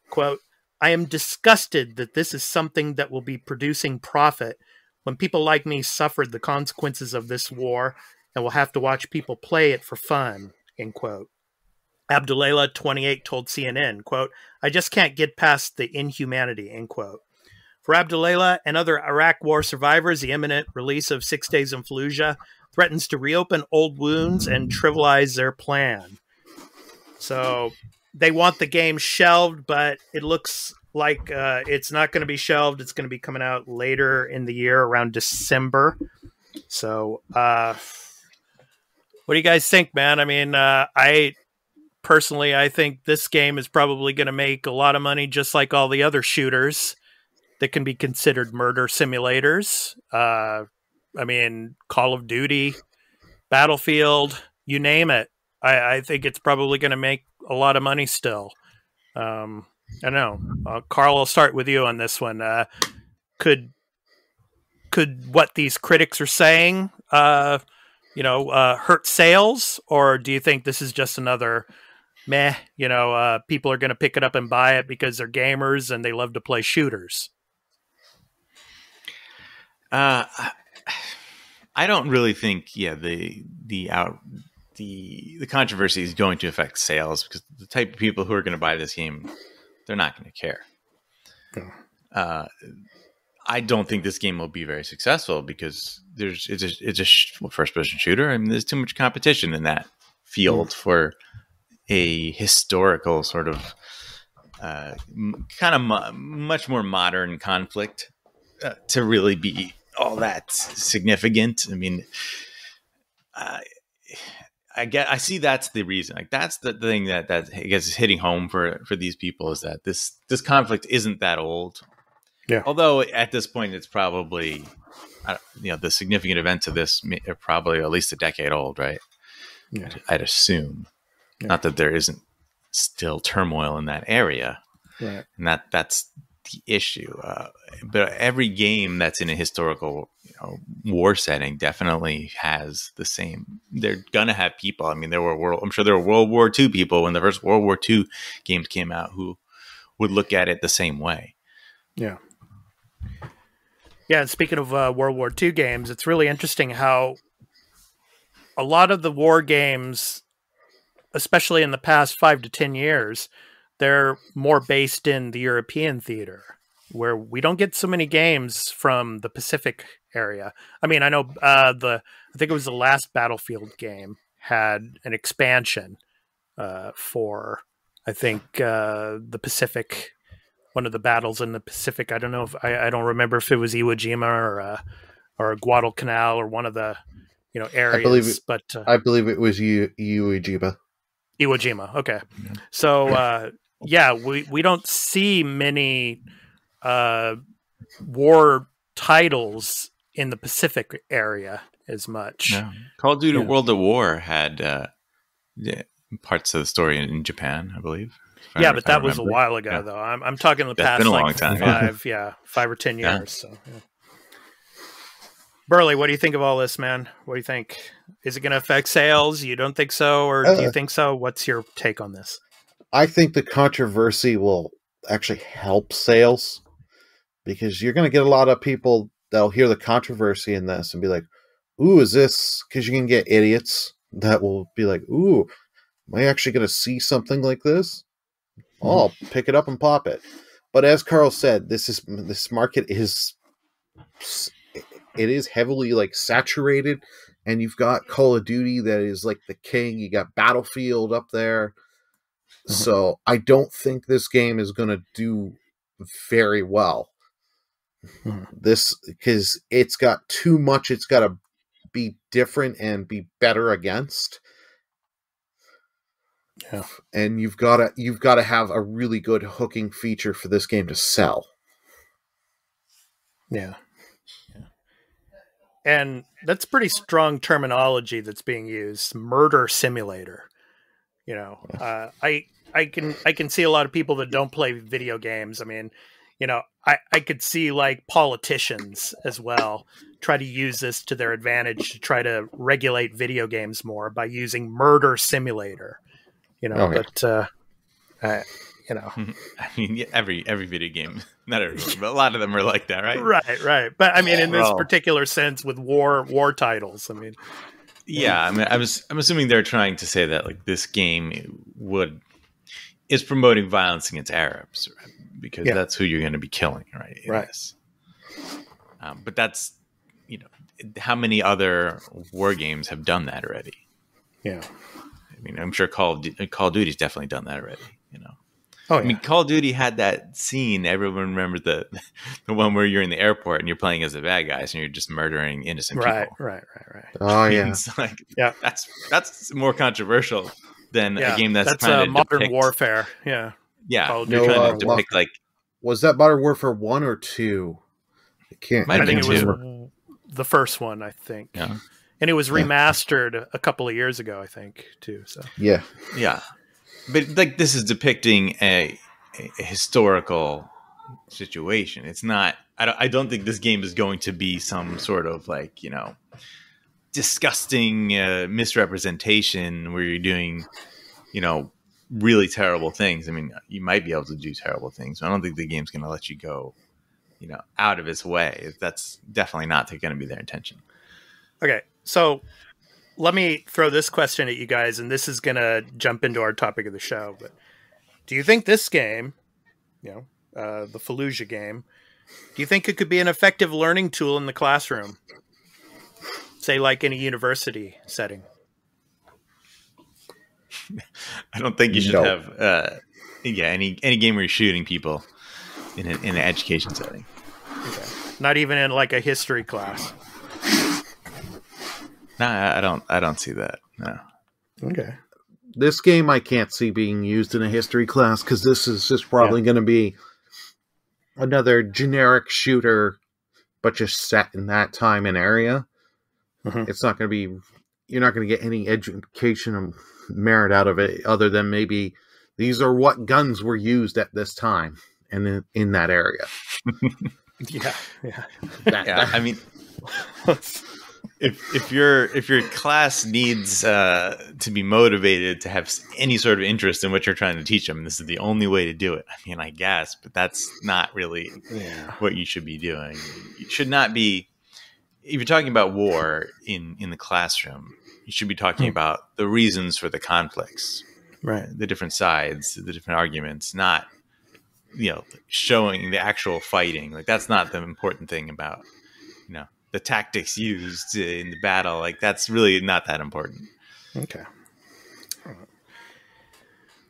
Quote, "I am disgusted that this is something that will be producing profit when people like me suffered the consequences of this war and will have to watch people play it for fun," end quote. Abdulayla, 28, told CNN, quote, "I just can't get past the inhumanity," end quote. For Abdulayla and other Iraq war survivors, the imminent release of 6 Days in Fallujah threatens to reopen old wounds and trivialize their plan. So they want the game shelved, but it looks like it's not going to be shelved. It's going to be coming out later in the year, around December. So what do you guys think, man? I mean, I think this game is probably going to make a lot of money, just like all the other shooters that can be considered murder simulators. I mean, Call of Duty, Battlefield, you name it. I think it's probably going to make a lot of money still. I don't know. Carl, I'll start with you on this one. Could what these critics are saying, hurt sales, or do you think this is just another meh? People are going to pick it up and buy it because they're gamers and they love to play shooters. I don't really think, the controversy is going to affect sales, because the type of people who are going to buy this game, they're not going to care. I don't think this game will be very successful because it's a first-person shooter. I mean, there's too much competition in that field for a historical sort of much more modern conflict to really be all that significant. I mean, I see that's the reason. Like, that's the thing that I guess is hitting home for these people, is that this conflict isn't that old. Yeah. Although at this point it's probably, the significant events of this are probably at least a decade old, right? Yeah. I'd assume. Yeah. Not that there isn't still turmoil in that area, right? And that's the issue. But every game that's in a historical war setting definitely has the same. They're gonna have people. I mean, I'm sure there were World War II people when the first World War II games came out who would look at it the same way. Yeah. Yeah, and speaking of World War II games, it's really interesting how a lot of the war games, especially in the past 5 to 10 years, they're more based in the European theater, where we don't get so many games from the Pacific area. I mean, I know I think it was the last Battlefield game had an expansion for, I think, the Pacific. One of the battles in the Pacific. I don't know if I don't remember if it was Iwo Jima or Guadalcanal or one of the areas. I believe it was Iwo Jima. Iwo Jima. Okay, so we don't see many war titles in the Pacific area as much. No. Call of Duty World at War had parts of the story in Japan, I believe. Yeah, but that was a while ago, though. I'm talking the past, been a long time. 5 or 10 years. Yeah. So, Burly, what do you think of all this, man? What do you think? Is it going to affect sales? You don't think so, or do you think so? What's your take on this? I think the controversy will actually help sales, because you're going to get a lot of people that'll hear the controversy in this and be like, "Ooh, is this?" Because you can get idiots that will be like, "Ooh, am I actually going to see something like this? I'll pick it up and pop it." But as Carl said, this market is heavily like saturated, and you've got Call of Duty that is like the king. You got Battlefield up there, so I don't think this game is going to do very well. This, because it's got too much. It's got to be different and be better against. Yeah. And you've got to have a really good hooking feature for this game to sell. Yeah. And that's pretty strong terminology that's being used. Murder simulator. I can see a lot of people that don't play video games. I mean, I could see like politicians as well try to use this to their advantage to try to regulate video games more by using murder simulator. I mean, every video game, not every, but a lot of them are like that, right? Right. But I mean, in this particular sense with war titles, I mean, Yeah, I mean, I'm assuming they're trying to say that like this game is promoting violence against Arabs, right? Because that's who you're going to be killing, right? Right. But that's, how many other war games have done that already? Yeah. I mean, I'm sure Call of Duty's definitely done that already, Oh, yeah. I mean, Call of Duty had that scene. Everyone remembers the one where you're in the airport and you're playing as the bad guys and you're just murdering innocent people. Right. Oh, yeah. It's like, that's more controversial than a game that's trying to modern depict warfare. Yeah. Yeah. You're trying to depict like. Was that Modern Warfare 1 or 2? I think it was the first one, I think. Yeah. And it was remastered a couple of years ago, I think, too. So. Yeah. Yeah. But like this is depicting a historical situation. It's not. I don't think this game is going to be some sort of like disgusting misrepresentation where you're doing really terrible things. I mean, you might be able to do terrible things, but I don't think the game's going to let you go out of its way. That's definitely not going to be their intention. Okay, so. Let me throw this question at you guys, and this is going to jump into our topic of the show. But do you think this game, the Fallujah game, do you think it could be an effective learning tool in the classroom? Say, like in a university setting? I don't think you should have any game where you're shooting people in an education setting. Okay. Not even in like a history class. No, I don't see that. No. Okay. This game I can't see being used in a history class because this is just probably going to be another generic shooter, but just set in that time and area. Mm-hmm. It's not going to be. You're not going to get any education merit out of it, other than maybe these are what guns were used at this time and in that area. Yeah. I mean. If your class needs to be motivated to have any sort of interest in what you're trying to teach them, this is the only way to do it. I mean, I guess, but that's not really what you should be doing. You should not be. If you're talking about war in the classroom, you should be talking about the reasons for the conflicts, right? The different sides, the different arguments, not showing the actual fighting. Like that's not the important thing about the tactics used in the battle. Like that's really not that important. Okay.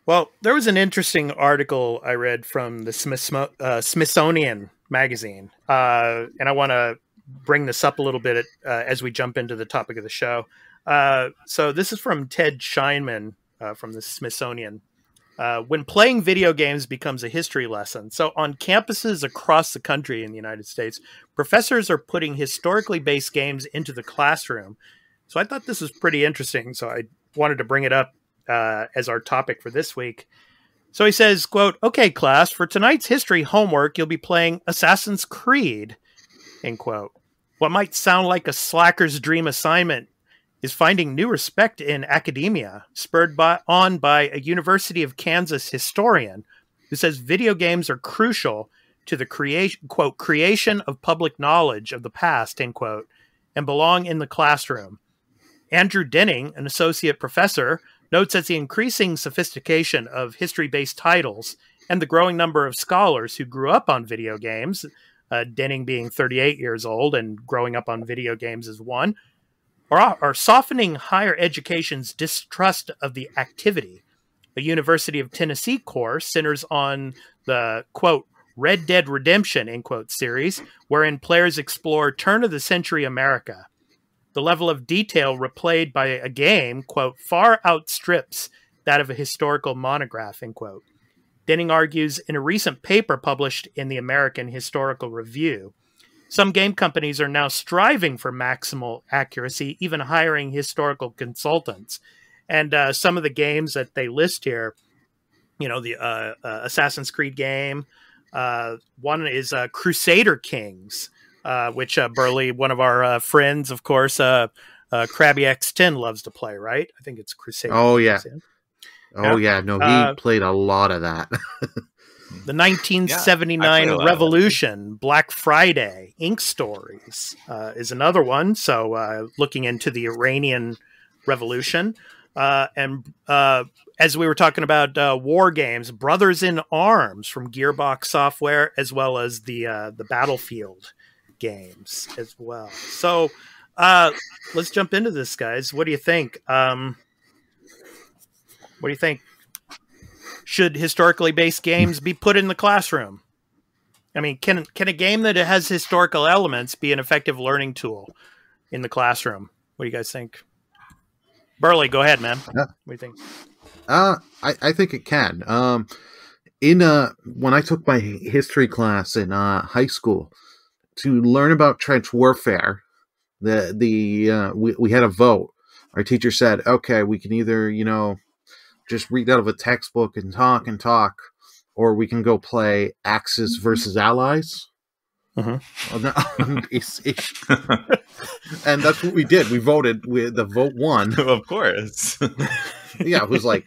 Well, there was an interesting article I read from the Smithsonian magazine, and I want to bring this up a little bit as we jump into the topic of the show. So this is from Ted Scheinman from the Smithsonian. When playing video games becomes a history lesson. So on campuses across the country in the United States, professors are putting historically based games into the classroom. So I thought this was pretty interesting. So I wanted to bring it up as our topic for this week. So he says, quote, "Okay, class, for tonight's history homework, you'll be playing Assassin's Creed," end quote. What might sound like a slacker's dream assignment is finding new respect in academia, spurred on by a University of Kansas historian who says video games are crucial to the creation of public knowledge of the past, end quote, and belong in the classroom. Andrew Denning, an associate professor, notes that the increasing sophistication of history-based titles and the growing number of scholars who grew up on video games, Denning being 38 years old and growing up on video games as one, are softening higher education's distrust of the activity. A University of Tennessee course centers on the, quote, Red Dead Redemption, end quote, series, wherein players explore turn-of-the-century America. The level of detail replayed by a game, quote, far outstrips that of a historical monograph, end quote. Denning argues in a recent paper published in the American Historical Review, some game companies are now striving for maximal accuracy, even hiring historical consultants. And some of the games that they list here, the Assassin's Creed game, one is Crusader Kings, which Burly, one of our friends, of course, Krabby X10 loves to play, right? I think it's Crusader Kings. Yeah. Oh, yeah. No, he played a lot of that. The 1979 Revolution, Black Friday, Ink Stories is another one. So looking into the Iranian Revolution. And as we were talking about war games, Brothers in Arms from Gearbox Software, as well as the Battlefield games as well. So let's jump into this, guys. What do you think? What do you think? Should historically based games be put in the classroom? I mean, can a game that has historical elements be an effective learning tool in the classroom? What do you guys think? Burly, go ahead, man. What do you think? I think it can. When I took my history class in high school to learn about trench warfare, we had a vote. Our teacher said, "Okay, we can either just read out of a textbook and talk, or we can go play Axis versus Allies." On and that's what we did. We voted. The vote won. Of course. Yeah, it was like,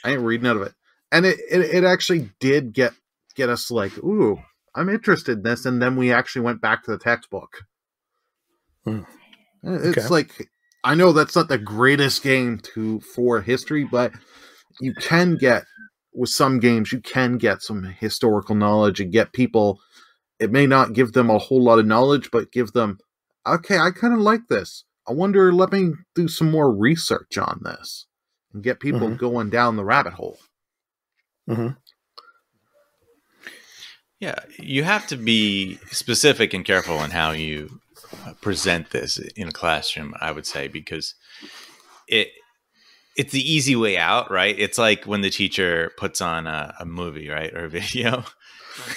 I ain't reading out of it. And it actually did get us like, ooh, I'm interested in this. And then we actually went back to the textbook. It's like, I know that's not the greatest game for history, but you can get, with some games, you can get some historical knowledge and get people. It may not give them a whole lot of knowledge, but give them, okay, I kind of like this. I wonder, let me do some more research on this and get people going down the rabbit hole. Yeah, you have to be specific and careful in how you present this in a classroom, I would say, because it's the easy way out, right? It's like when the teacher puts on a movie, right, or a video.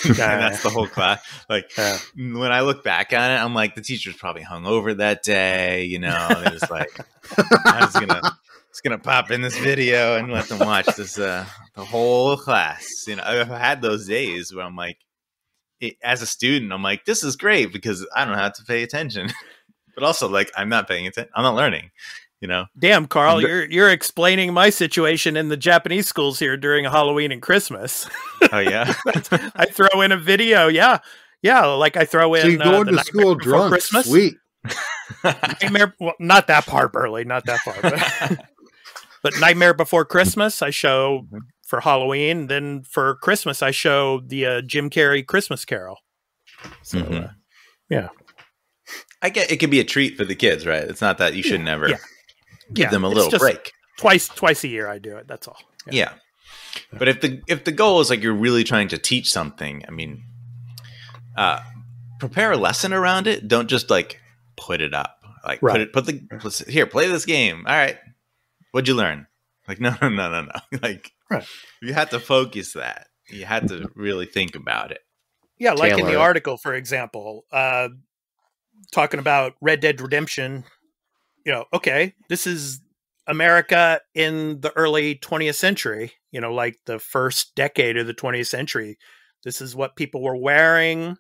And that's the whole class. Like when I look back on it, I'm like, the teacher's probably hungover that day. They're just like, I'm just gonna pop in this video and let them watch this the whole class. I've had those days where I'm like, as a student, I'm like, this is great because I don't have to pay attention, but also like I'm not paying attention. I'm not learning. Damn, Carl, you're explaining my situation in the Japanese schools here during Halloween and Christmas. Oh yeah, I throw in a video. Yeah, like I throw in. So you go into school drunk, Christmas. Sweet. Nightmare. Well, not that part, Burly. Not that part. But Nightmare Before Christmas, I show for Halloween. Then for Christmas, I show the Jim Carrey Christmas Carol. So, yeah. I get it could be a treat for the kids, right? It's not that you should never. Yeah. Give them a little break. Twice a year I do it. That's all. Yeah. But if the goal is like you're really trying to teach something, I mean, prepare a lesson around it. Don't just like put it up. Like play this game. All right. What'd you learn? Like no. Like you have to focus that. You have to really think about it. Yeah, like in the article, for example, talking about Red Dead Redemption. Okay, this is America in the early 20th century, like the first decade of the 20th century. This is what people were wearing.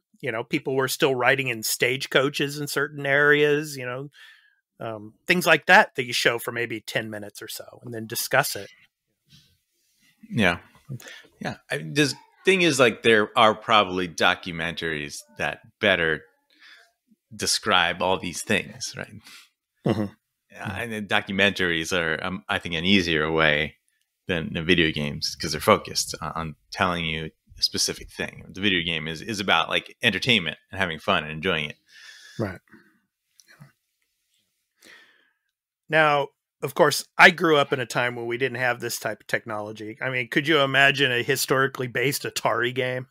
People were still riding in stagecoaches in certain areas, things like that you show for maybe 10 minutes or so and then discuss it. Yeah. Yeah. The thing is, like, there are probably documentaries that better describe all these things, right? And the documentaries are, I think, an easier way than the video games because they're focused on telling you a specific thing. The video game is about like entertainment and having fun and enjoying it. Right. Now, of course, I grew up in a time when we didn't have this type of technology. I mean, could you imagine a historically based Atari game?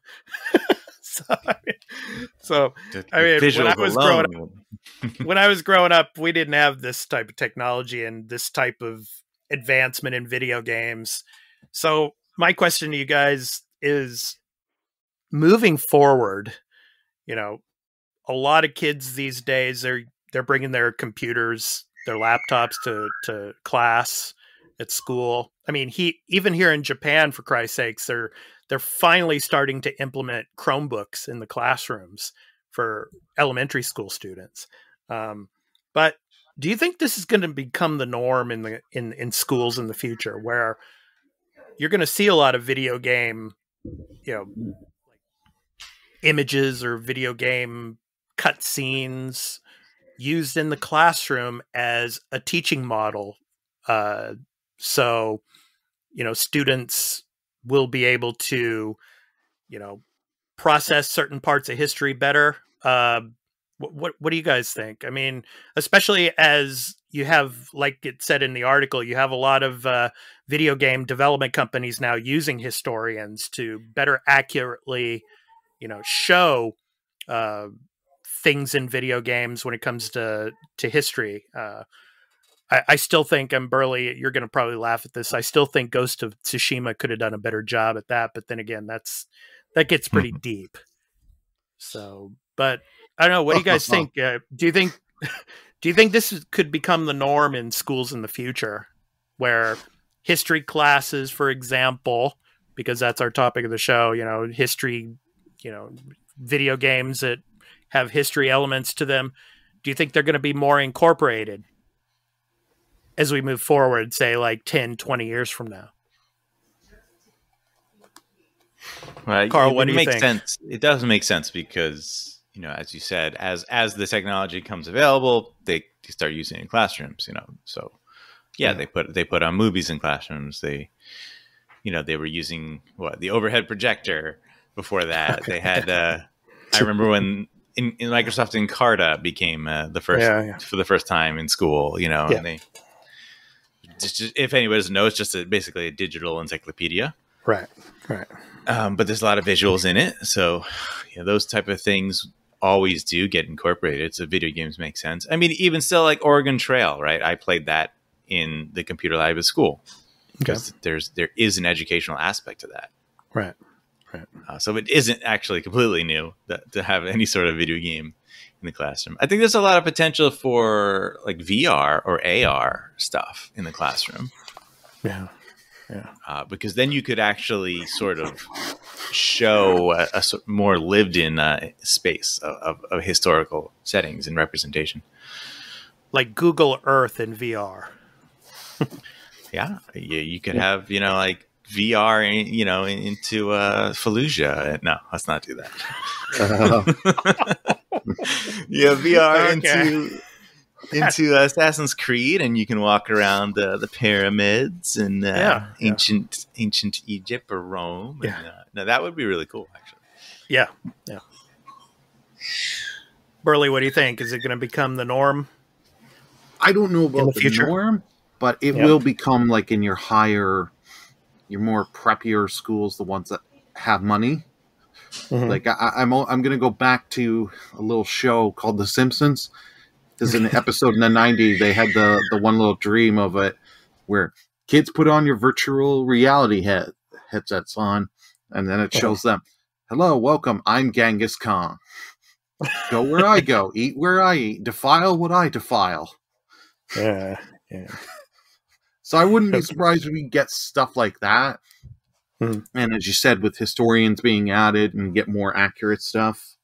When I was growing up, we didn't have this type of technology and this type of advancement in video games. So my question to you guys is, moving forward, a lot of kids these days, they're bringing their computers, their laptops to class at school. I mean, even here in Japan, for Christ's sakes, they're finally starting to implement Chromebooks in the classrooms for elementary school students. But do you think this is going to become the norm in schools in the future, where you're going to see a lot of video game, images or video game cutscenes used in the classroom as a teaching model. So, students will be able to, process certain parts of history better. What do you guys think? I mean, especially as you have, like it said in the article, you have a lot of video game development companies now using historians to better accurately, show things in video games when it comes to history. I still think, and Burly, you're going to probably laugh at this, I still think Ghost of Tsushima could have done a better job at that. But then again, that gets pretty deep. So, but I don't know. What do you guys think? Do you think this could become the norm in schools in the future, where history classes, for example, because that's our topic of the show, history, video games that have history elements to them, do you think they're going to be more incorporated as we move forward, say like 10, 20 years from now? Well, Carl, what do you think? Sense. It does make sense because, as you said, as the technology comes available, they start using it in classrooms, So yeah, they put on movies in classrooms. They were using the overhead projector before that. They had I remember when in Microsoft Encarta became the first for the first time in school, and they just, if anybody doesn't know, it's just basically a digital encyclopedia. Right. But there's a lot of visuals in it. So those type of things always do get incorporated. So video games make sense. I mean, even still like Oregon Trail, right? I played that in the computer lab at school. Because there is an educational aspect to that. Right. So it isn't actually completely new to have any sort of video game in the classroom. I think there's a lot of potential for like VR or AR stuff in the classroom. Yeah. Because then you could actually sort of show a more lived-in space of historical settings and representation. Like Google Earth in VR. Yeah, you could have, like VR, into Fallujah. No, let's not do that. VR into Assassin's Creed, and you can walk around the pyramids and ancient Egypt or Rome. Yeah. And, no, that would be really cool, actually. Yeah. Burly, what do you think? Is it going to become the norm? I don't know about the norm, but it will become like in your more preppier schools, the ones that have money. Mm-hmm. Like I'm going to go back to a little show called The Simpsons. Because in an episode in the 90s, they had the one little dream of it where kids put on your virtual reality headsets on, and then it shows them, hello, welcome, I'm Genghis Khan. Go where I go, eat where I eat, defile what I defile. Yeah. So I wouldn't be surprised if we get stuff like that. Mm-hmm. And as you said, with historians being added and get more accurate stuff.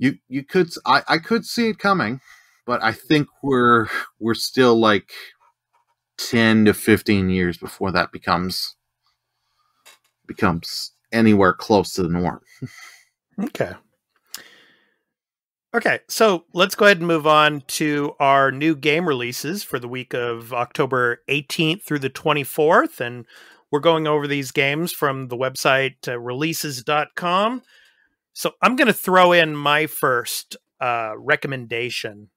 You could, I could see it coming, but I think we're still like 10 to 15 years before that becomes anywhere close to the norm. Okay, so let's go ahead and move on to our new game releases for the week of October 18th through the 24th. And we're going over these games from the website releases.com. So I'm going to throw in my first recommendation.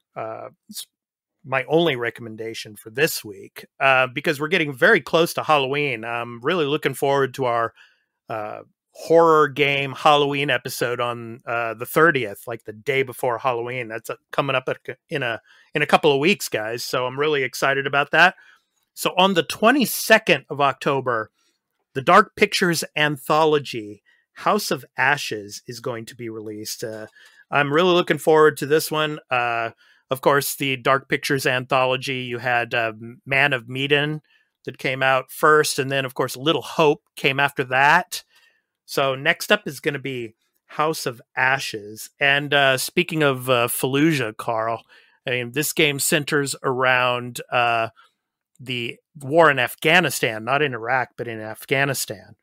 It's my only recommendation for this week because we're getting very close to Halloween. I'm really looking forward to our horror game Halloween episode on the 30th, like the day before Halloween. That's coming up in a couple of weeks, guys. So I'm really excited about that. So on the 22nd of October, the Dark Pictures anthology House of Ashes is going to be released. I'm really looking forward to this one. Of course, the Dark Pictures anthology, you had Man of Medan that came out first, and then, of course, Little Hope came after that. So next up is going to be House of Ashes. And speaking of Fallujah, Carl, I mean, this game centers around the war in Afghanistan, not in Iraq, but in Afghanistan.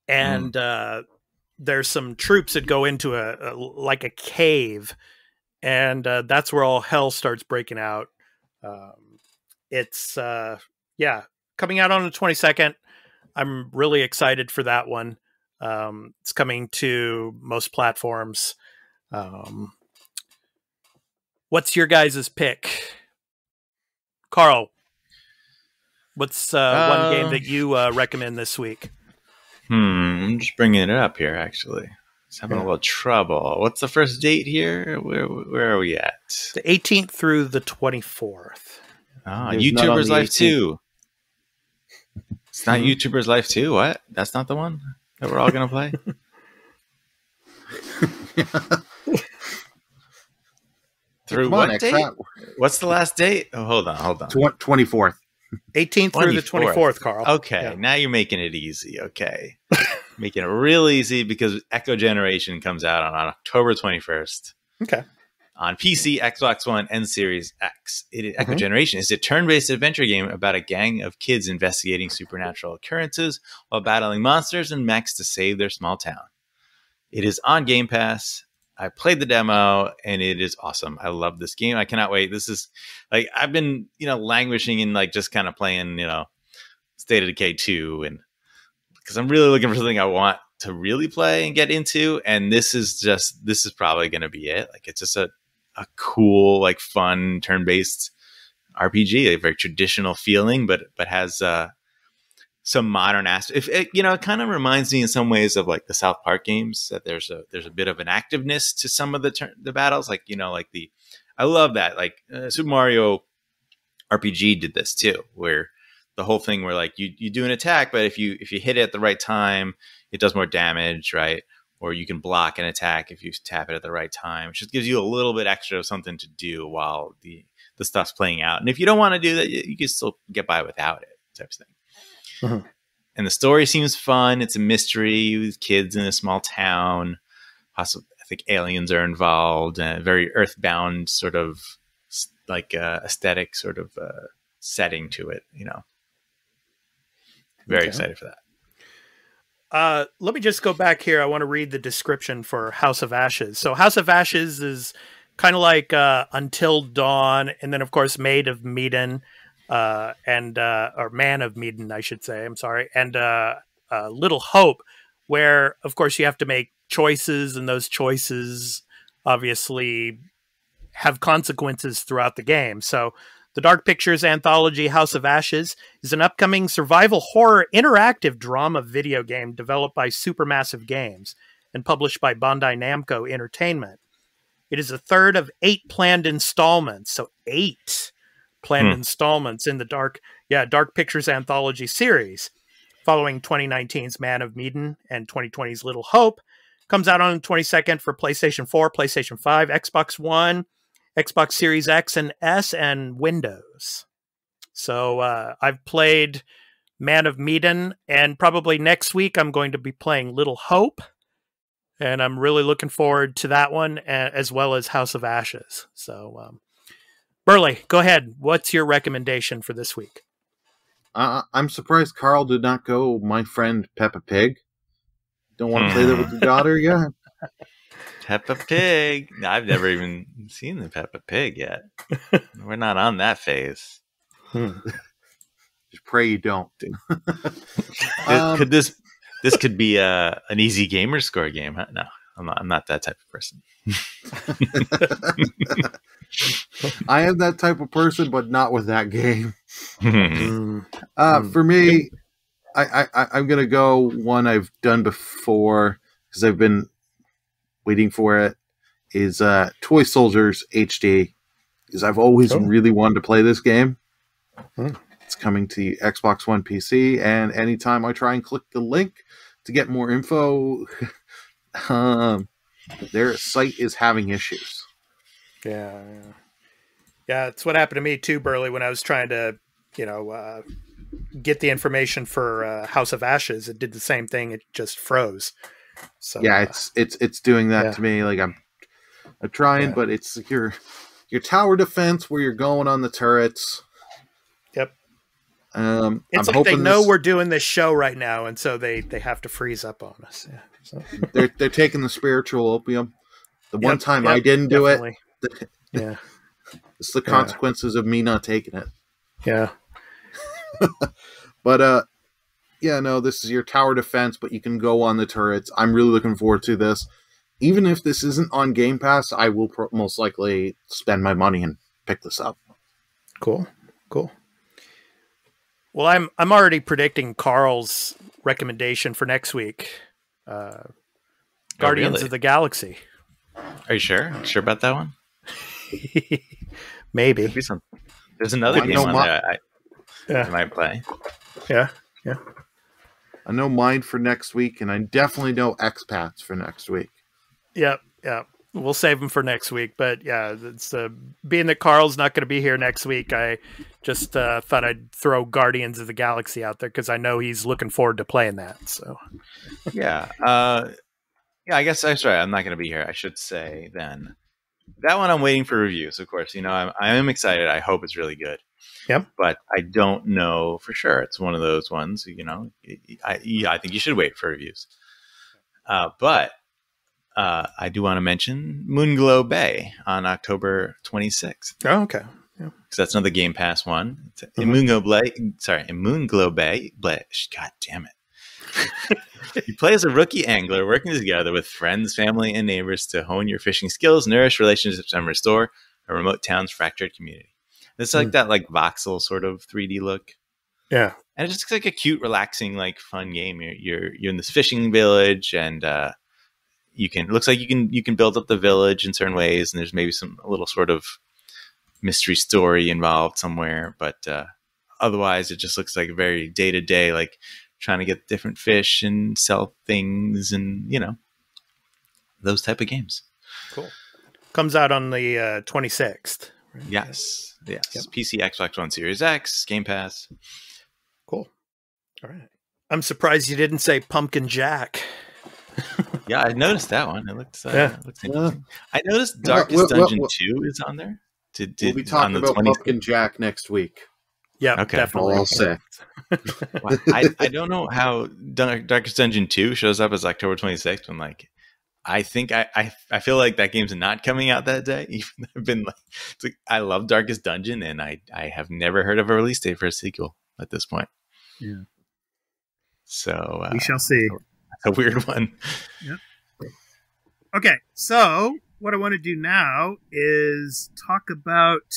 And there's some troops that go into like a cave, and that's where all hell starts breaking out. It's coming out on the 22nd. I'm really excited for that one. It's coming to most platforms. What's your guys' pick? Carl, what's one game that you recommend this week? I'm just bringing it up here, actually. It's having a little trouble. What's the first date here? Where are we at? The 18th through the 24th. Ah, YouTuber's Life 2. It's not YouTuber's Life 2? What? That's not the one that we're all going to play? Through what date? What's the last date? Oh, hold on. 24th. 18th through the 24th, Carl. Okay, now you're making it easy. Okay. Making it real easy because Echo Generation comes out on October 21st. Okay. On PC, Xbox One, and Series X. Echo Generation is a turn-based adventure game about a gang of kids investigating supernatural occurrences while battling monsters and mechs to save their small town. It is on Game Pass. I played the demo, and it is awesome. I love this game. I cannot wait. This is like I've been, languishing in like just kind of playing, State of Decay 2, and because I'm really looking for something I want to really play and get into, and this is probably going to be it. Like it's just a cool, like fun turn-based RPG, a very traditional feeling, but has some modern aspects. It kind of reminds me in some ways of like the South Park games, that there's a bit of an activeness to some of the battles. Like, I love that. Like Super Mario RPG did this too, where the whole thing where like you do an attack, but if you hit it at the right time, it does more damage, right? Or you can block an attack if you tap it at the right time. It just gives you a little bit extra of something to do while the stuff's playing out. And if you don't want to do that, you can still get by without it, type of thing. And the story seems fun. It's a mystery with kids in a small town. Also, I think aliens are involved. Very earthbound sort of like aesthetic sort of setting to it. Very excited for that. Let me just go back here. I want to read the description for House of Ashes. So House of Ashes is kind of like Until Dawn, and then of course Maid of Medan. Or Man of Medan, I should say. I'm sorry. And Little Hope, where, of course, you have to make choices, and those choices obviously have consequences throughout the game. So the Dark Pictures anthology House of Ashes is an upcoming survival horror interactive drama video game developed by Supermassive Games and published by Bandai Namco Entertainment. It is the third of 8 planned installments. So 8 planned installments in the Dark Pictures anthology series, following 2019's Man of Medan and 2020's Little Hope. Comes out on the 22nd for PlayStation 4, PlayStation 5, Xbox One, Xbox Series X and S, and Windows. So I've played Man of Medan, and probably next week I'm going to be playing Little Hope, and I'm really looking forward to that one, as well as House of Ashes. So Burly, go ahead. What's your recommendation for this week? I'm surprised Carl did not go My Friend Peppa Pig. Don't want to play that with your daughter yet? Peppa Pig. I've never even seen the Peppa Pig yet. We're not on that phase. Just pray you don't. Could this could be an easy gamer score game? Huh? No, I'm not that type of person. I am that type of person, but not with that game. For me, I'm gonna go one I've done before because I've been waiting for it. Is Toy Soldiers HD, because I've always really wanted to play this game. It's coming to Xbox One, PC, and anytime I try and click the link to get more info, their site is having issues. Yeah, it's what happened to me too, Burly, when I was trying to, get the information for House of Ashes. It did the same thing; it just froze. So yeah, it's doing that to me. Like I'm trying, but it's your tower defense where you're going on the turrets. Yep. It's I'm like they hoping know we're doing this show right now, and so they have to freeze up on us. Yeah. So. they're taking the spiritual opium. The one time I didn't do definitely. it, Yeah, it's the consequences of me not taking it. yeah. But this is your tower defense, but you can go on the turrets. I'm really looking forward to this. Even if this isn't on Game Pass, I will most likely spend my money and pick this up. Cool. Well, I'm already predicting Carl's recommendation for next week. Guardians really? of the Galaxy. Are you sure? Sure about that one? Maybe. There's another game on there I might play. Yeah. I know mine for next week, and I definitely know Expats for next week. Yep. We'll save them for next week. But yeah, it's being that Carl's not going to be here next week, I just thought I'd throw Guardians of the Galaxy out there because I know he's looking forward to playing that. So Yeah. I guess I'm sorry. I'm not going to be here. I should say then. That one I'm waiting for reviews, of course. I am excited. I hope it's really good. Yep. But I don't know for sure. It's one of those ones, I think you should wait for reviews. But I do want to mention Moonglow Bay on October 26th. Oh, okay. Yeah. Because that's another Game Pass one. In Moonglow Bay. God damn it. You play as a rookie angler working together with friends, family, and neighbors to hone your fishing skills, nourish relationships, and restore a remote town's fractured community. It's like that voxel sort of 3D look. Yeah. And it's just like a cute, relaxing, fun game. You're in this fishing village, and looks like you can build up the village in certain ways, and there's maybe a little sort of mystery story involved somewhere. But otherwise, it just looks like a very day-to-day, trying to get different fish and sell things and, those type of games. Cool. Comes out on the 26th. Right? Yes. Yep. PC, Xbox One, Series X, Game Pass. Cool. All right. I'm surprised you didn't say Pumpkin Jack. Yeah, I noticed that one. It looks interesting. I noticed Darkest Dungeon 2 is on there. We'll be talking about Pumpkin Jack next week. Yeah, okay. Definitely. All set. Well, I don't know how Darkest Dungeon 2 shows up as October 26th. I'm I think I feel like that game's not coming out that day. Even I've been I love Darkest Dungeon, and I have never heard of a release date for a sequel at this point. Yeah. So we shall see. A weird one. Yep. Okay, so what I want to do now is talk about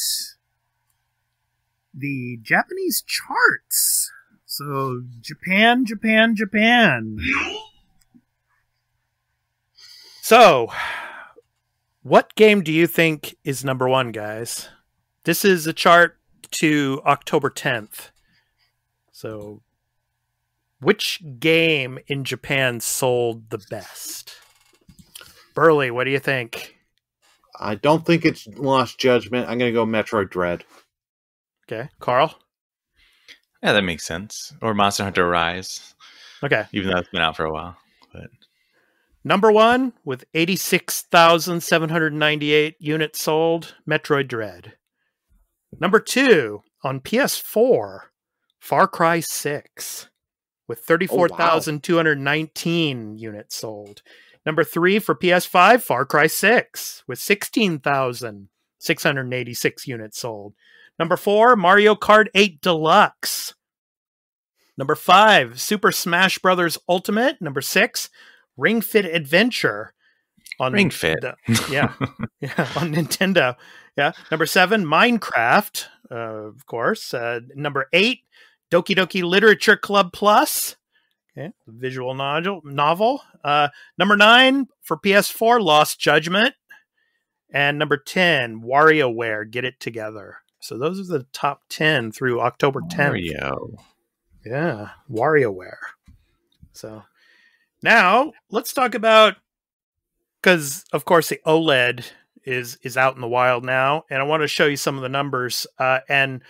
the Japanese charts. So Japan. So, what game do you think is number one, guys? This is a chart to October 10th. So, which game in Japan sold the best? Burly, what do you think? I don't think it's Lost Judgment. I'm going to go Metroid Dread. Okay. Carl? Yeah, that makes sense. Or Monster Hunter Rise. Okay. Even though it's been out for a while. But number one, with 86,798 units sold, Metroid Dread. Number two, on PS4, Far Cry 6, with 34,219 units sold. Number three, for PS5, Far Cry 6, with 16,686 units sold. Number four, Mario Kart 8 Deluxe. Number five, Super Smash Bros. Ultimate. Number six, Ring Fit Adventure. On Ring Fit. Yeah, on Nintendo. Yeah. Number seven, Minecraft, of course. Number eight, Doki Doki Literature Club Plus. Okay, visual novel. Number nine, for PS4, Lost Judgment. And number 10, WarioWare, Get It Together. So those are the top 10 through October 10th. Mario. Yeah, WarioWare. So now let's talk about, because of course the OLED is out in the wild now, and I want to show you some of the numbers and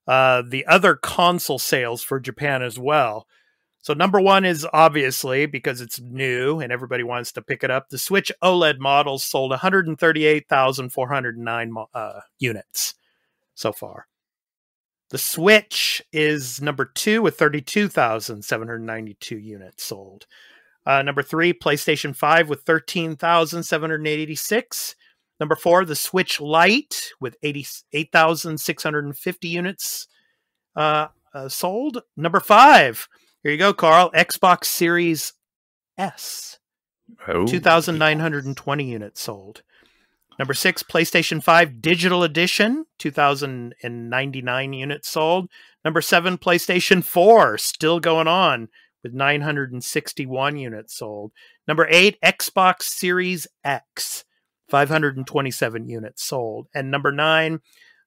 the other console sales for Japan as well. So number one is obviously, because it's new and everybody wants to pick it up, the Switch OLED models sold 138,409 units so far. The Switch is number 2 with 32,792 units sold. Number 3, PlayStation 5 with 13,786. Number 4, the Switch Lite with 88,650 units sold. Number 5, here you go, Carl, Xbox Series S, 2,920 units sold. Number 6, PlayStation 5 Digital Edition, 2,099 units sold. Number 7, PlayStation 4, still going on with 961 units sold. Number 8, Xbox Series X, 527 units sold. And number 9,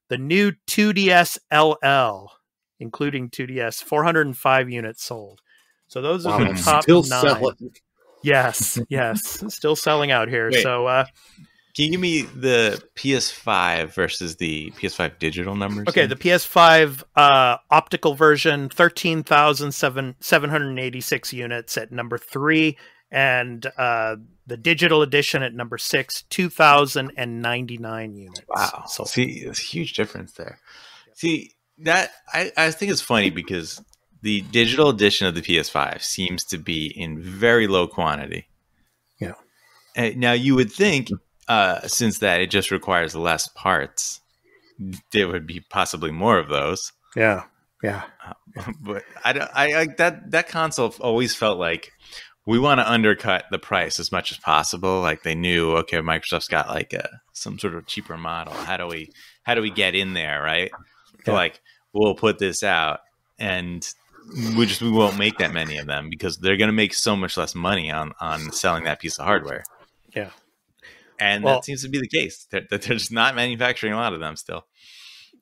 the new 2DS LL, including 2DS, 405 units sold. So those are the top still 9. selling. Yes, still selling out here. Wait. So Can you give me the PS5 versus the PS5 digital numbers? okay, the PS5 optical version, 13,786 units at number 3, and the digital edition at number 6, 2,099 units. Wow. So See, there's a huge difference there. See, that I think it's funny because the digital edition of the PS5 seems to be in very low quantity. yeah, Now, you would think, since that it just requires less parts, there would be possibly more of those. yeah. But that console always felt like we want to undercut the price as much as possible. Like they knew, okay, Microsoft's got like some sort of cheaper model. How do we get in there, right? So like we'll put this out, and we won't make that many of them because they're going to make so much less money on selling that piece of hardware. Yeah. And that seems to be the case. They're just not manufacturing a lot of them still.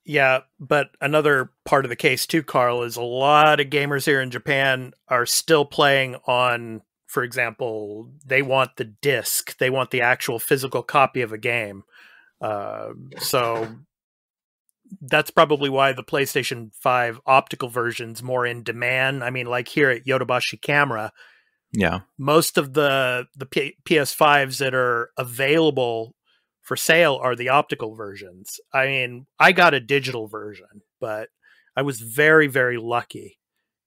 Yeah, but another part of the case too, Carl, is a lot of gamers here in Japan are still playing on, for example, they want the disc. They want the actual physical copy of a game. So that's probably why the PlayStation 5 optical version's more in demand. I mean, like here at Yodobashi Camera, yeah, most of the PS5s that are available for sale are the optical versions. I mean, I got a digital version, but I was very, very lucky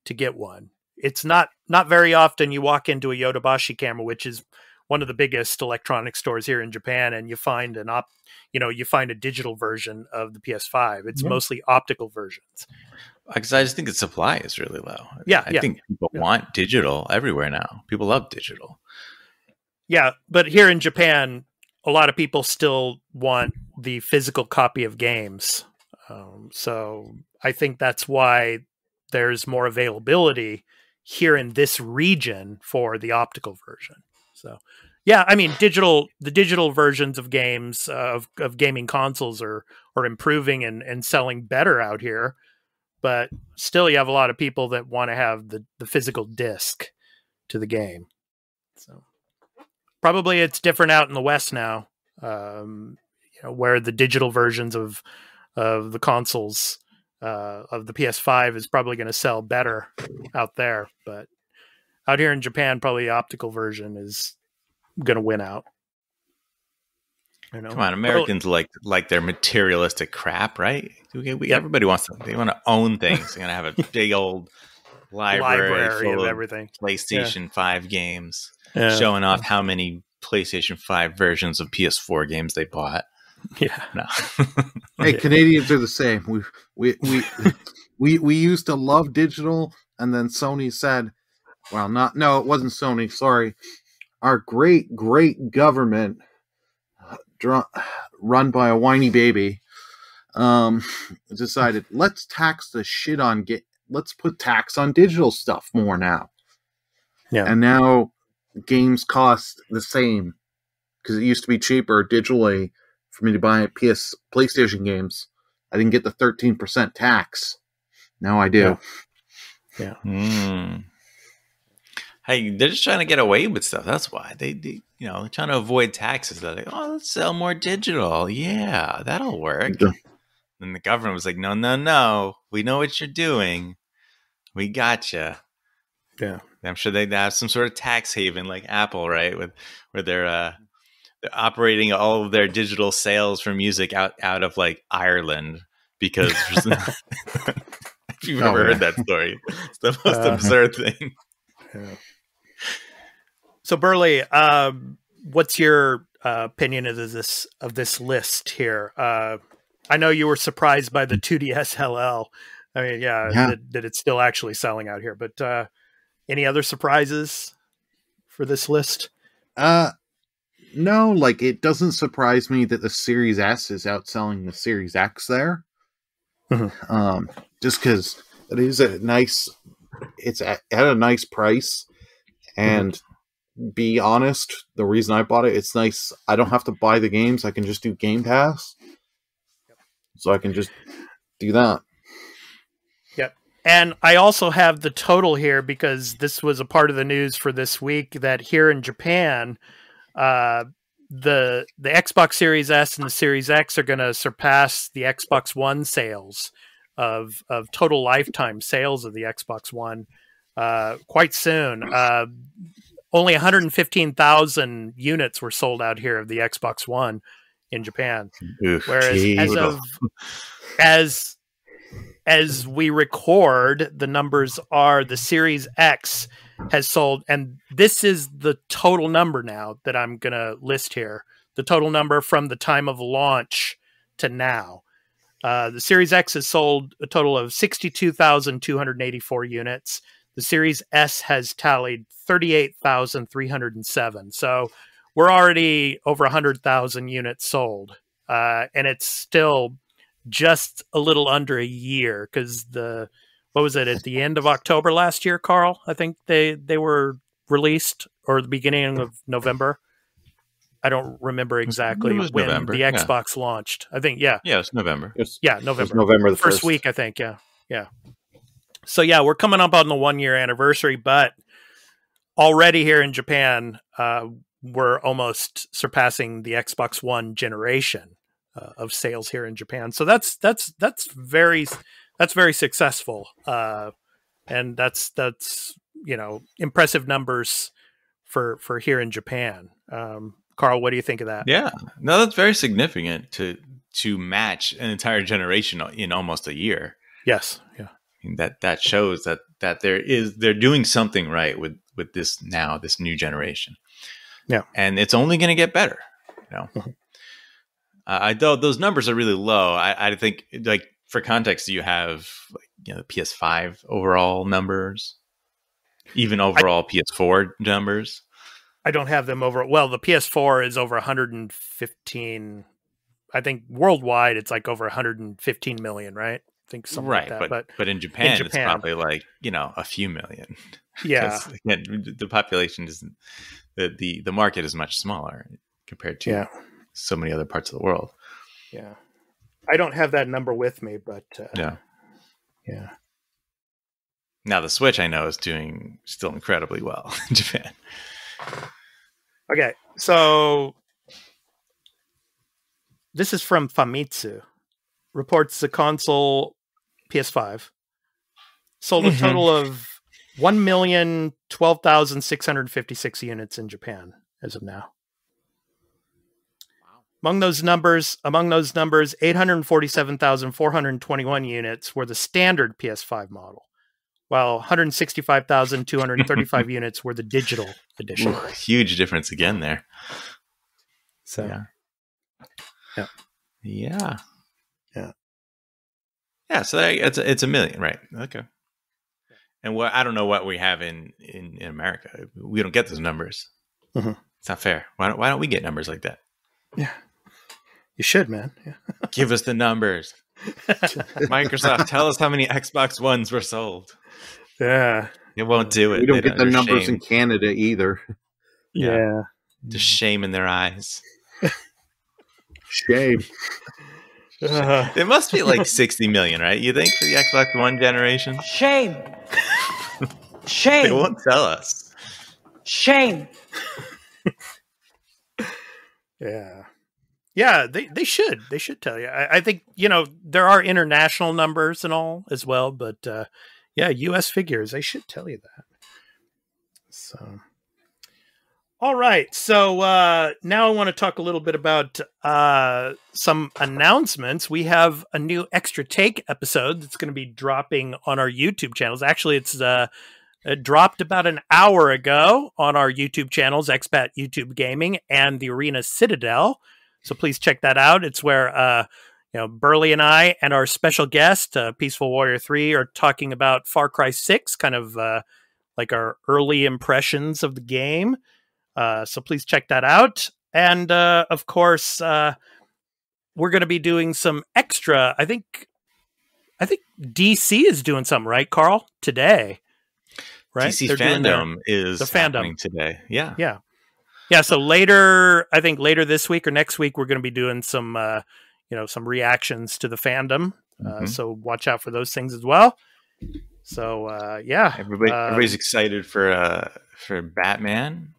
to get one. It's not very often you walk into a Yodobashi Camera, which is one of the biggest electronic stores here in Japan, and you find a digital version of the PS5. It's mostly optical versions. Because I just think the supply is really low. I think people want digital everywhere now. People love digital. Yeah, but here in Japan, a lot of people still want the physical copy of games. So I think that's why there's more availability here in this region for the optical version. So, yeah, I mean, the digital versions of games, of gaming consoles are improving and selling better out here. But still, you have a lot of people that want to have the physical disc to the game. So probably it's different out in the West now, where the digital versions of the consoles of the PS5 is probably going to sell better out there. But out here in Japan, probably the optical version is going to win out. Come on, Americans like their materialistic crap, right? Everybody wants to. They want to own things. They're gonna have a big old library full of of everything. PlayStation 5 games, showing off how many PlayStation 5 versions of PS4 games they bought. Yeah, no. Hey, Canadians are the same. We used to love digital, and then Sony said, "Well, no, it wasn't Sony. Sorry, our great government." Run by a whiny baby, decided let's tax the shit on let's put tax on digital stuff more now. Yeah, and now games cost the same because it used to be cheaper digitally for me to buy PlayStation games. I didn't get the 13% tax. Now I do. Yeah. Hey, they're just trying to get away with stuff. That's why they trying to avoid taxes. They're like, oh, let's sell more digital. Yeah, that'll work. Yeah. And the government was like, no. We know what you're doing. We gotcha. Yeah. I'm sure they'd have some sort of tax haven like Apple, right? Where they're operating all of their digital sales for music out of like Ireland because if you've ever heard that story, it's the most absurd thing. Yeah. So Burly, what's your opinion of this list here? I know you were surprised by the 2DS LL. I mean, that it's still actually selling out here, but any other surprises for this list? No, like it doesn't surprise me that the Series S is outselling the Series X there. Just because it is it's at a nice price, and be honest, the reason I bought it, it's nice. I don't have to buy the games. I can just do Game Pass, so I can just do that. Yep. And I also have the total here because this was a part of the news for this week that here in Japan, the Xbox Series S and the Series X are going to surpass the Xbox One sales of total lifetime sales of the Xbox One quite soon. Only 115,000 units were sold out here of the Xbox One in Japan. Oof, whereas as we record, the numbers are the Series X has sold, and this is the total number now that I'm going to list here. The total number from the time of launch to now. The Series X has sold a total of 62,284 units. The Series S has tallied 38,307. So we're already over 100,000 units sold. And it's still just a little under a year because what was it, at the end of October last year, Carl? I think they were released, or the beginning of November. I don't remember exactly when November, the Xbox launched. I think, Yeah, it's November. November. It's November the first week, I think, yeah. So, we're coming up on the 1-year anniversary, but already here in Japan, we're almost surpassing the Xbox One generation of sales here in Japan. So that's very successful, and that's impressive numbers for here in Japan. Carl, what do you think of that? Yeah, no, that's very significant to match an entire generation in almost a year. Yes, yeah. I mean, that shows that they're doing something right with this new generation. Yeah, and it's only going to get better. Though those numbers are really low. I think, like, for context, you have the PS5 overall numbers, even overall PS4 numbers. I don't have them over. Well, the PS4 is over 115. I think worldwide it's like over 115 million, right? I think something like that. But in Japan, it's probably like a few million. Yeah, again, the population isn't the market is much smaller compared to so many other parts of the world. Yeah, I don't have that number with me, but yeah. Now the Switch, I know, is doing still incredibly well in Japan. Okay, so this is from Famitsu. Reports the console PS5 sold a total of 1,012,656 units in Japan as of now. Among those numbers, 847,421 units were the standard PS5 model, while 165,235 units were the digital edition. Ooh, huge difference again there. So, yeah. So it's a million, right? Okay. And I don't know what we have in America. We don't get those numbers. Mm-hmm. It's not fair. Why don't we get numbers like that? Yeah, you should, man. Yeah. Give us the numbers. Microsoft, tell us how many Xbox Ones were sold. Yeah, it won't do it. We don't get the numbers in Canada either. Yeah. Just shame in their eyes. Shame. It must be like 60 million, right? You think, for the Xbox One generation? Shame. Shame. They won't tell us. Shame. Yeah, they should. They should tell you. I think, there are international numbers and all as well, but US figures, they should tell you that. So, All right. So now I want to talk a little bit about some announcements. We have a new Extra Take episode that's going to be dropping on our YouTube channels. Actually, it dropped about an hour ago on our YouTube channels, Expat YouTube Gaming and the Arena Citadel. So please check that out. It's where Burly and I and our special guest, Peaceful Warrior 3, are talking about Far Cry 6, kind of like our early impressions of the game. So please check that out. And of course, we're going to be doing some extra. I think DC is doing something, right, Carl? Today, right? DC Fandom is happening today. Yeah. So later, I think later this week or next week, we're going to be doing some, some reactions to the fandom. So watch out for those things as well. So everybody's excited for Batman.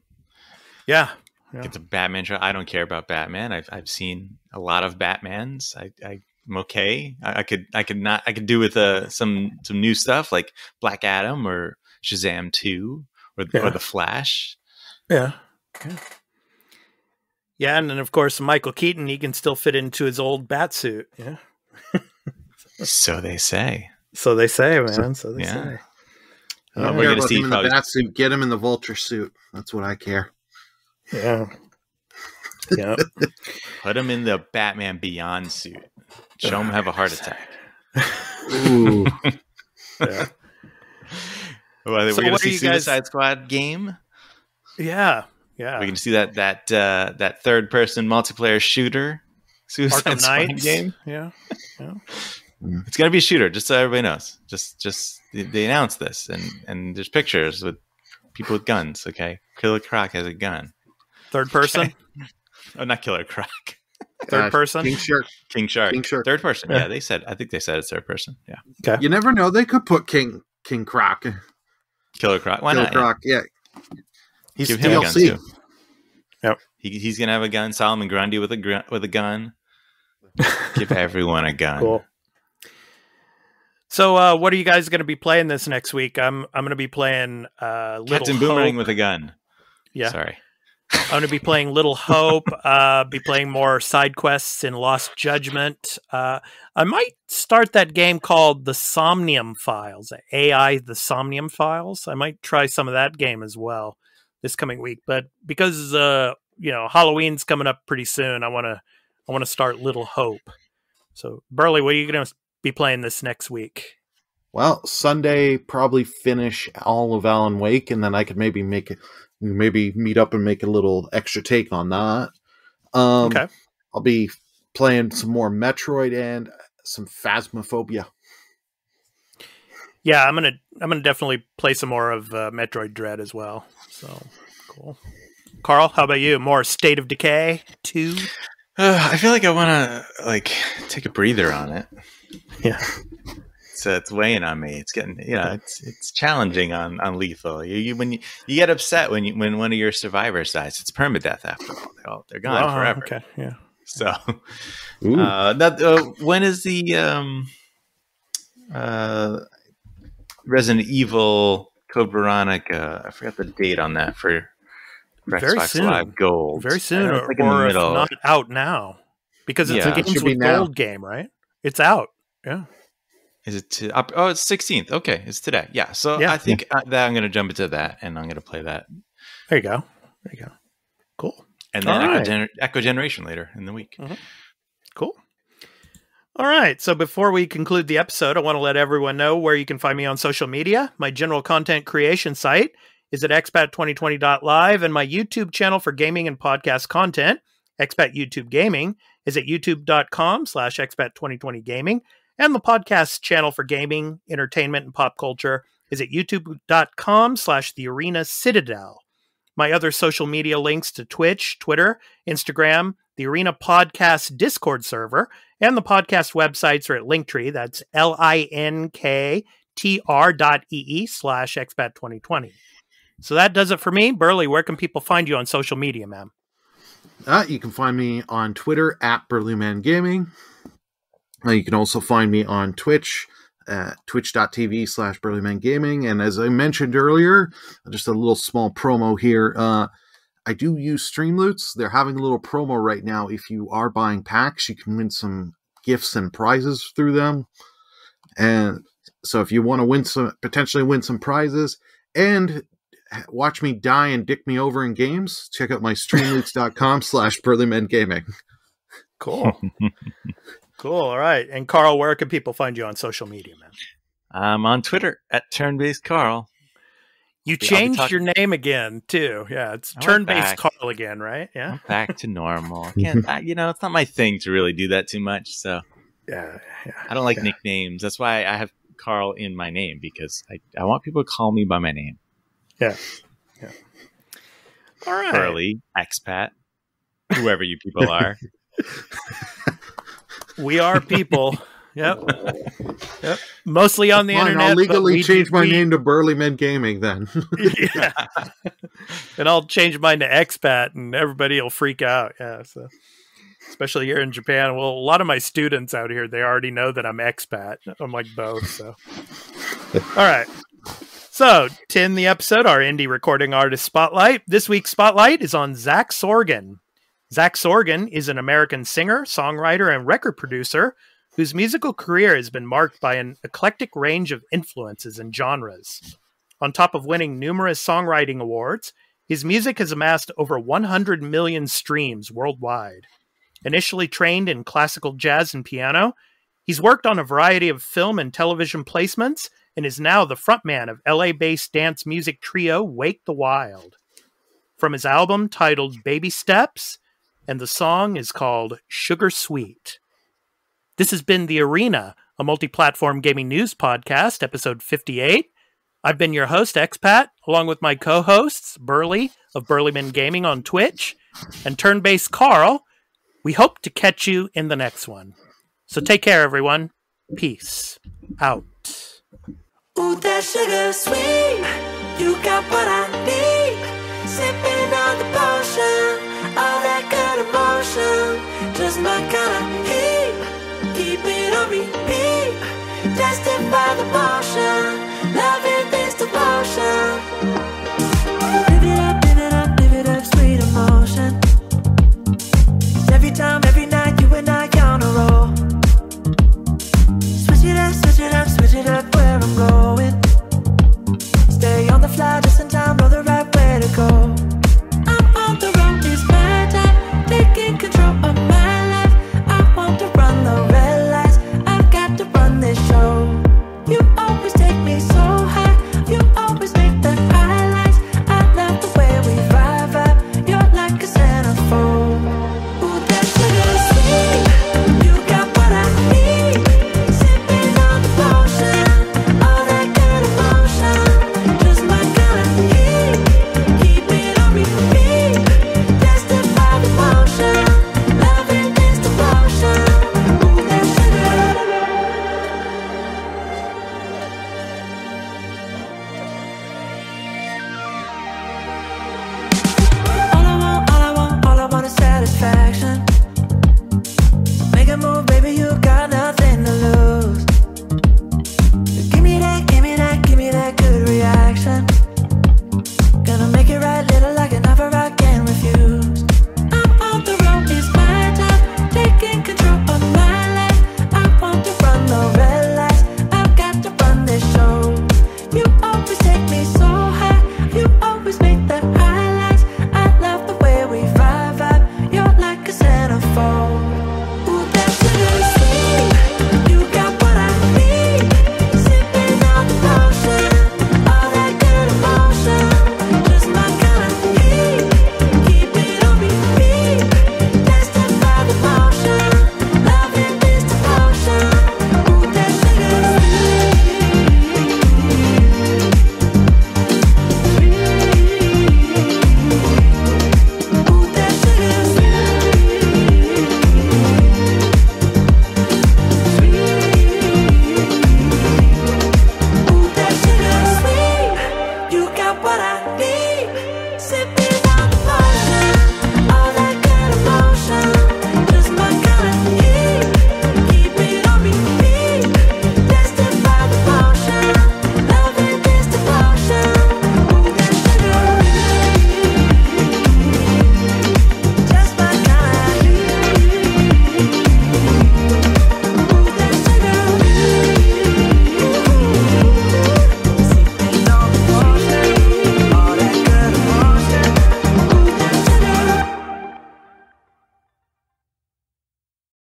Yeah. It's a Batman show. I don't care about Batman. I've seen a lot of Batmans. I'm okay. I could do with some new stuff like Black Adam or Shazam 2 or the Flash. Yeah, and then of course Michael Keaton, he can still fit into his old bat suit. Yeah. So they say. So they say, man. So they say. We're going to see him in the bat suit. Get him in the Vulture suit. That's what I care. Yeah. Put him in the Batman Beyond suit. Show him have a heart attack. Ooh. Yeah. Well, we're going to see Suicide Squad game. Yeah. We're going to see that third person multiplayer shooter Suicide Squad game. Yeah. It's going to be a shooter, just so everybody knows. Just they announced this, and there's pictures with people with guns. Okay, Killer Croc has a gun. Third person? Okay. Oh, not Killer Croc. Third person? King Shark. Third person. Yeah, I think they said it's third person. Yeah. Okay. You never know. They could put King Croc. Killer Croc. Why not? Croc, yeah. He's give him a gun too. Yep. He's gonna have a gun. Solomon Grundy with a gun. Give everyone a gun. Cool. So, what are you guys going to be playing this next week? I'm going to be playing Captain Boomerang with a gun. Yeah. Sorry. I'm going to be playing Little Hope. Be playing more side quests in Lost Judgment. I might start that game called The Somnium Files. AI The Somnium Files. I might try some of that game as well this coming week. But because Halloween's coming up pretty soon, I want to start Little Hope. So, Burly, what are you going to be playing this next week? Well, Sunday probably finish all of Alan Wake, and then I could maybe meet up and make a little extra take on that. Okay. I'll be playing some more Metroid and some Phasmophobia. Yeah, I'm gonna definitely play some more of Metroid Dread as well. So cool. Carl, how about you? More State of Decay 2? I feel like I want to take a breather on it. Yeah. So it's weighing on me. It's getting, it's challenging on Lethal. When you get upset when one of your survivors dies, it's permadeath after all. They're gone forever. Okay, yeah. So, when is the Resident Evil Code Veronica? I forgot the date on that for Xbox Live Gold. Very soon, or if not out now, because it's a Games with Gold game, right? It's out. Yeah. Is it? It's 16th. Okay, it's today. Yeah. So I think that I'm going to jump into that, and I'm going to play that. There you go. Cool. And then Echo Generation later in the week. Mm-hmm. Cool. All right. So before we conclude the episode, I want to let everyone know where you can find me on social media. My general content creation site is at expat2020.live, and my YouTube channel for gaming and podcast content, Expat YouTube Gaming, is at youtube.com/expat2020gaming. And the podcast channel for gaming, entertainment, and pop culture is at youtube.com/thearena citadel. My other social media links to Twitch, Twitter, Instagram, the Arena Podcast Discord server, and the podcast websites are at Linktree. That's linktr.ee/expat2020. So that does it for me. Burly, where can people find you on social media, ma'am? You can find me on Twitter at BurlyMenGaming. You can also find me on Twitch at twitch.tv/BurlyMenGaming. And as I mentioned earlier, just a little small promo here. I do use Streamloots. They're having a little promo right now. If you are buying packs, you can win some gifts and prizes through them. And so if you want to potentially win some prizes and watch me die and dick me over in games, check out my streamloots.com/BurlyMenGaming. Cool. Cool. All right. And Carl, where can people find you on social media, man? I'm on Twitter at Turn-Based Carl. You changed your name again, too. Yeah, it's Turn-Based Carl again, right? Yeah. I'm back to normal. It's not my thing to really do that too much. So yeah. I don't like nicknames. That's why I have Carl in my name, because I want people to call me by my name. Yeah. All right. Burly, Expat, whoever you people are. We are people. Yep. Mostly on the internet. I'll legally change my name to BurlyMenGaming then. Yeah. And I'll change mine to Expat, and everybody will freak out. Yeah. So, especially here in Japan. Well, a lot of my students out here, they already know that I'm Expat. I'm like both. So, all right. So, to end the episode, our indie recording artist spotlight. This week's spotlight is on Zach Sorgan. Zach Sorgan is an American singer, songwriter, and record producer whose musical career has been marked by an eclectic range of influences and genres. On top of winning numerous songwriting awards, his music has amassed over 100 million streams worldwide. Initially trained in classical jazz and piano, he's worked on a variety of film and television placements and is now the frontman of LA-based dance music trio Wake the Wild. From his album titled Baby Steps, and the song is called Sugar Sweet. This has been The Arena, a multi-platform gaming news podcast, episode 58. I've been your host, Expat, along with my co-hosts, Burly of BurlyMenGaming on Twitch, and Turn-Based Carl. We hope to catch you in the next one. So take care, everyone. Peace out. Ooh, that sugar sweet, you got what I need. Sipping on the potion, all that good emotion, just my kind of heat. Keep it on repeat, tested by the motion, loving this devotion.